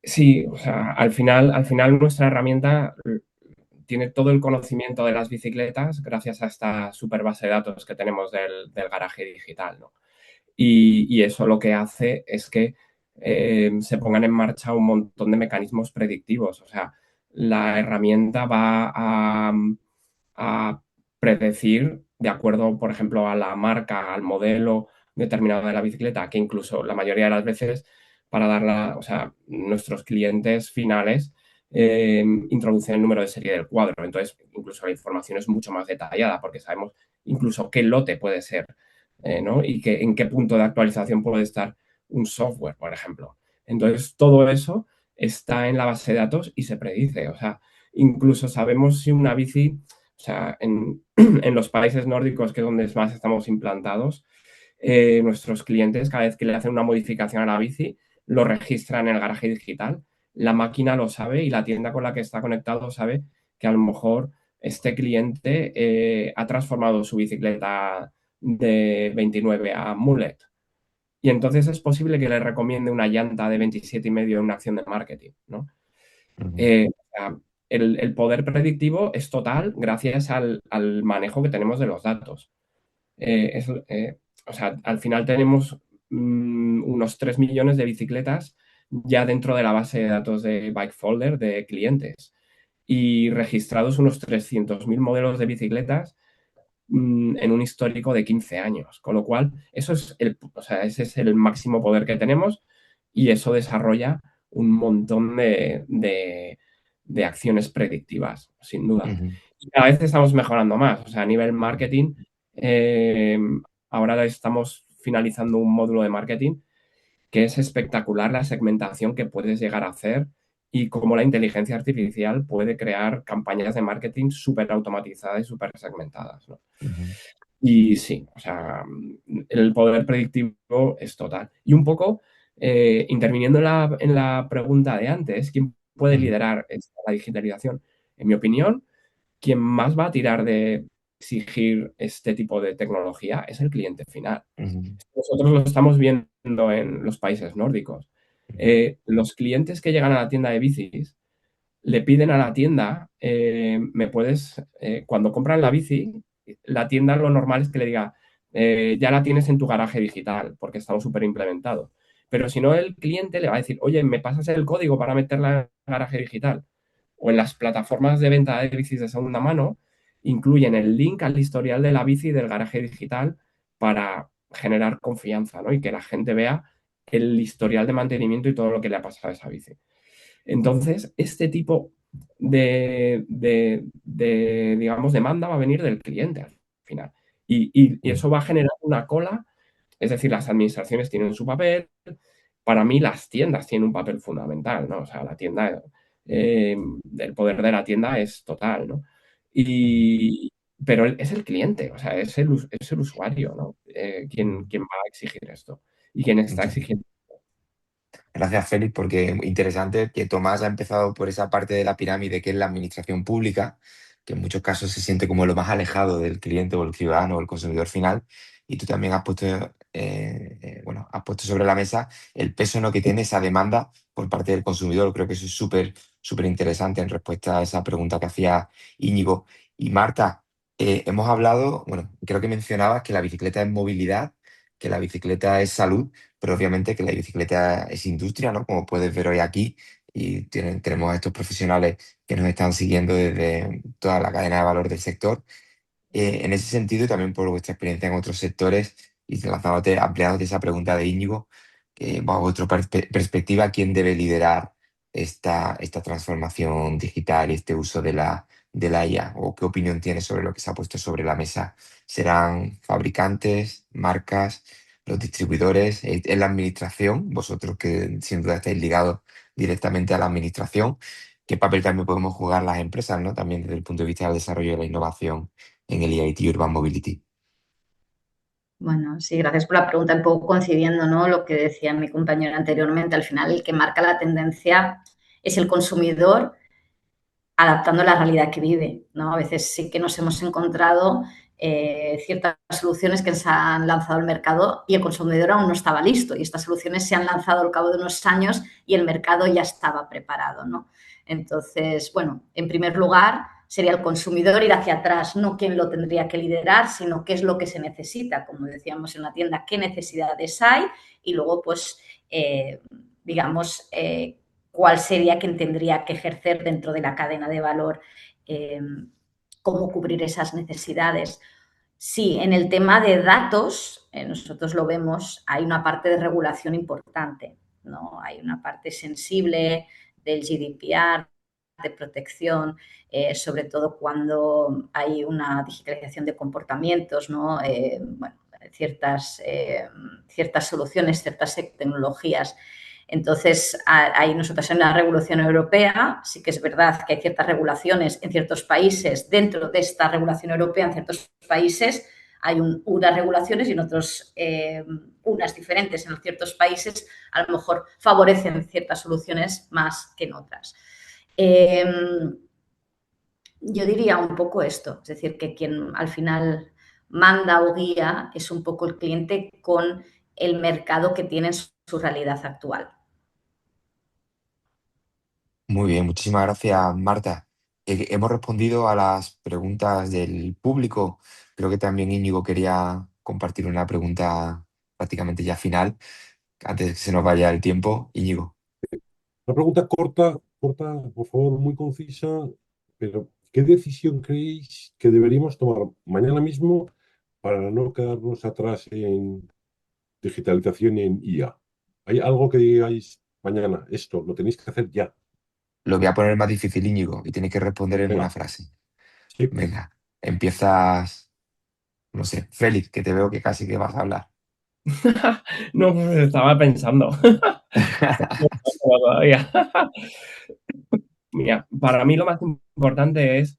Speaker 3: sí, o sea, al final nuestra herramienta tiene todo el conocimiento de las bicicletas gracias a esta super base de datos que tenemos del garaje digital, ¿no? Y eso lo que hace es que se pongan en marcha un montón de mecanismos predictivos. O sea, la herramienta va a predecir, de acuerdo, por ejemplo, a la marca, al modelo determinado de la bicicleta, que incluso la mayoría de las veces para darla, o sea, nuestros clientes finales introducen el número de serie del cuadro. Entonces, incluso la información es mucho más detallada porque sabemos incluso qué lote puede ser, ¿no? Y en qué punto de actualización puede estar un software, por ejemplo. Entonces, todo eso está en la base de datos y se predice. O sea, incluso sabemos si una bici, o sea, en los países nórdicos, que es donde más estamos implantados, nuestros clientes, cada vez que le hacen una modificación a la bici, lo registran en el garaje digital. La máquina lo sabe y la tienda con la que está conectado sabe que a lo mejor este cliente ha transformado su bicicleta de 29 a Mullet. Y entonces es posible que le recomiende una llanta de 27,5 en una acción de marketing, ¿no? O sea, el poder predictivo es total gracias al manejo que tenemos de los datos. O sea, al final tenemos unos 3 millones de bicicletas ya dentro de la base de datos de Bikefolder de clientes y registrados unos 300.000 modelos de bicicletas en un histórico de 15 años. Con lo cual, o sea, ese es el máximo poder que tenemos y eso desarrolla un montón de acciones predictivas, sin duda. Y cada vez estamos mejorando más. O sea, a nivel marketing, ahora estamos finalizando un módulo de marketing que es espectacular la segmentación que puedes llegar a hacer y cómo la inteligencia artificial puede crear campañas de marketing súper automatizadas y súper segmentadas, ¿no? Y sí, o sea, el poder predictivo es total. Y un poco, interviniendo en la pregunta de antes, ¿quién puede liderar la digitalización? En mi opinión, quien más va a tirar de exigir este tipo de tecnología es el cliente final. Nosotros lo estamos viendo en los países nórdicos. Los clientes que llegan a la tienda de bicis le piden a la tienda, cuando compran la bici, la tienda lo normal es que le diga, ya la tienes en tu garaje digital, porque estamos súper implementados. Pero si no, el cliente le va a decir, oye, ¿me pasas el código para meterla en el garaje digital? O en las plataformas de venta de bicis de segunda mano, incluyen el link al historial de la bici del garaje digital para generar confianza, ¿no? Y que la gente vea el historial de mantenimiento y todo lo que le ha pasado a esa bici. Entonces, este tipo digamos, demanda va a venir del cliente al final. Y eso va a generar una cola, es decir, las administraciones tienen su papel, para mí las tiendas tienen un papel fundamental, ¿no? O sea, la tienda, el poder de la tienda es total, ¿no? Pero es el cliente, o sea, es el usuario, ¿no? Quien va a exigir esto y quien está exigiendo.
Speaker 2: Gracias, Félix, porque interesante que Tomás ha empezado por esa parte de la pirámide que es la administración pública, que en muchos casos se siente como lo más alejado del cliente o el ciudadano o el consumidor final, y tú también has puesto sobre la mesa el peso, ¿no?, que tiene esa demanda por parte del consumidor. Creo que eso es súper, súper interesante en respuesta a esa pregunta que hacía Íñigo. Y Marta, hemos hablado, bueno, creo que mencionabas que la bicicleta es movilidad, que la bicicleta es salud, pero obviamente que la bicicleta es industria, ¿no? Como puedes ver hoy aquí, y tenemos a estos profesionales que nos están siguiendo desde toda la cadena de valor del sector. En ese sentido, y también por vuestra experiencia en otros sectores, y ampliándote esa pregunta de Íñigo, bajo vuestra perspectiva, ¿quién debe liderar esta transformación digital y este uso de la IA? ¿O qué opinión tienes sobre lo que se ha puesto sobre la mesa? ¿Serán fabricantes, marcas, los distribuidores, en la administración? Vosotros que sin duda estáis ligados directamente a la administración, ¿qué papel también podemos jugar las empresas, ¿no? También desde el punto de vista del desarrollo de la innovación en el IIT Urban Mobility?
Speaker 4: Bueno, sí, gracias por la pregunta. Un poco coincidiendo, ¿no? Lo que decía mi compañero anteriormente, al final el que marca la tendencia es el consumidor adaptando la realidad que vive, ¿no? A veces sí que nos hemos encontrado ciertas soluciones que se han lanzado al mercado y el consumidor aún no estaba listo, y estas soluciones se han lanzado al cabo de unos años y el mercado ya estaba preparado, ¿no? Entonces, bueno, en primer lugar sería el consumidor ir hacia atrás, no quién lo tendría que liderar, sino qué es lo que se necesita, como decíamos en la tienda, qué necesidades hay, y luego, pues, digamos, cuál sería quien tendría que ejercer dentro de la cadena de valor, eh, cómo cubrir esas necesidades. Sí, en el tema de datos, nosotros lo vemos, hay una parte de regulación importante, ¿no? Hay una parte sensible del GDPR, de protección, sobre todo cuando hay una digitalización de comportamientos, ¿no? Bueno, ciertas soluciones, ciertas tecnologías. Entonces, hay nosotros en la regulación europea, sí que es verdad que hay ciertas regulaciones en ciertos países. Dentro de esta regulación europea, en ciertos países, hay unas regulaciones y en otros unas diferentes. En ciertos países, a lo mejor favorecen ciertas soluciones más que en otras. Yo diría un poco esto, es decir, que quien al final manda o guía es un poco el cliente con el mercado que tiene en su realidad actual.
Speaker 2: Muy bien, muchísimas gracias, Marta. Hemos respondido a las preguntas del público. Creo que también Íñigo quería compartir una pregunta prácticamente ya final, antes de que se nos vaya el tiempo. Íñigo.
Speaker 1: Una pregunta corta, corta, por favor, muy concisa, pero ¿qué decisión creéis que deberíamos tomar mañana mismo para no quedarnos atrás en digitalización y en IA? ¿Hay algo que digáis mañana? Esto lo tenéis que hacer ya.
Speaker 2: Lo voy a poner más difícil, Íñigo, y tienes que responder en una
Speaker 1: Venga,
Speaker 2: frase.
Speaker 1: sí.
Speaker 2: Venga, empiezas, no sé, Félix, que te veo que casi que vas a hablar.
Speaker 3: No, pues estaba pensando. Todavía. Mira, para mí lo más importante es,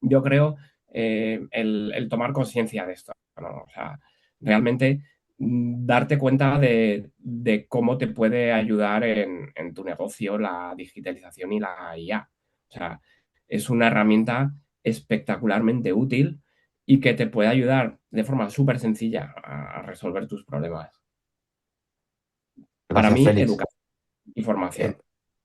Speaker 3: yo creo, el tomar conciencia de esto, ¿no? O sea, realmente darte cuenta de cómo te puede ayudar en tu negocio la digitalización y la IA. O sea, es una herramienta espectacularmente útil y que te puede ayudar de forma súper sencilla a resolver tus problemas. Para
Speaker 2: Gracias,
Speaker 3: mí,
Speaker 2: Félix.
Speaker 3: educación y formación.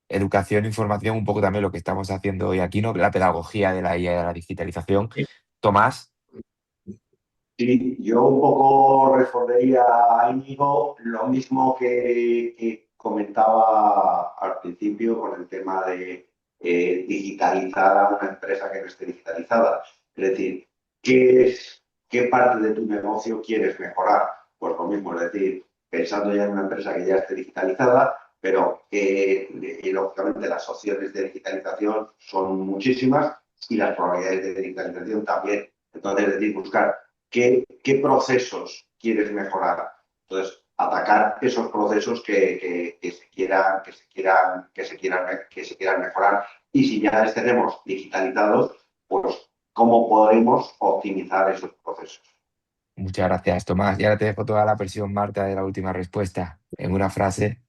Speaker 2: Educación, información, un poco también lo que estamos haciendo hoy aquí, ¿no? La pedagogía de la IA y de la digitalización.
Speaker 3: Sí.
Speaker 2: Tomás.
Speaker 5: Sí, yo un poco respondería a Íñigo lo mismo que comentaba al principio con el tema de digitalizar a una empresa que no esté digitalizada. Es decir, ¿qué parte de tu negocio quieres mejorar? Pues lo mismo, es decir, pensando ya en una empresa que ya esté digitalizada, pero lógicamente las opciones de digitalización son muchísimas y las probabilidades de digitalización también. Entonces, es decir, buscar qué procesos quieres mejorar. Entonces, atacar esos procesos que se quieran mejorar. Y si ya los tenemos digitalizados, pues cómo podemos optimizar esos procesos.
Speaker 2: Muchas gracias, Tomás. Y ahora te dejo toda la presión, Marta, de la última respuesta en una frase.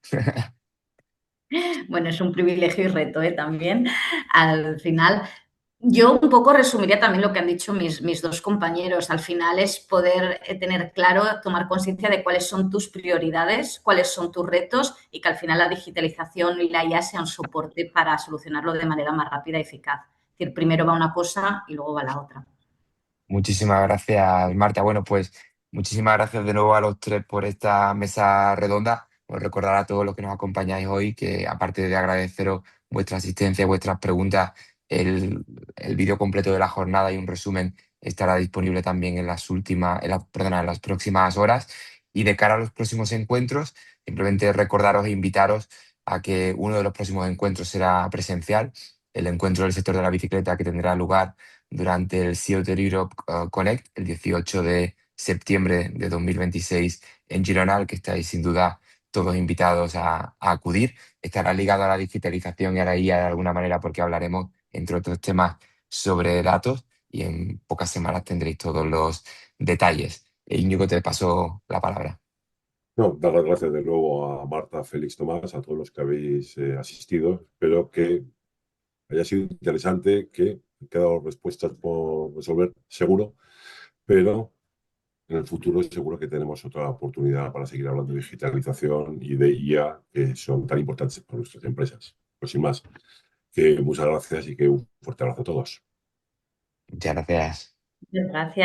Speaker 4: Bueno, es un privilegio y reto, también. Al final, yo un poco resumiría también lo que han dicho mis dos compañeros. Al final es poder tener claro, tomar conciencia de cuáles son tus prioridades, cuáles son tus retos y que al final la digitalización y la IA sea un soporte para solucionarlo de manera más rápida y eficaz. Es decir, primero va una cosa y luego va la otra.
Speaker 2: Muchísimas gracias, Marta. Bueno, pues muchísimas gracias de nuevo a los tres por esta mesa redonda. Os recordar a todos los que nos acompañáis hoy que, aparte de agradeceros vuestra asistencia y vuestras preguntas, el vídeo completo de la jornada y un resumen estará disponible también en en las próximas horas. Y de cara a los próximos encuentros, simplemente recordaros e invitaros a que uno de los próximos encuentros será presencial, el encuentro del sector de la bicicleta, que tendrá lugar durante el Cioter Europe Connect el 18 de septiembre de 2026 en Girona, al que estáis sin duda todos invitados a acudir. Estará ligado a la digitalización y a la IA de alguna manera, porque hablaremos, entre otros temas, sobre datos, y en pocas semanas tendréis todos los detalles. Íñigo, te paso la palabra.
Speaker 1: No, dar las gracias de nuevo a Marta, Félix, Tomás, a todos los que habéis asistido. Espero que haya sido interesante, que han quedado respuestas por resolver, seguro, pero en el futuro seguro que tenemos otra oportunidad para seguir hablando de digitalización y de IA, que son tan importantes para nuestras empresas. Pues sin más, que muchas gracias y que un fuerte abrazo a todos.
Speaker 2: Muchas gracias.
Speaker 4: Muchas gracias.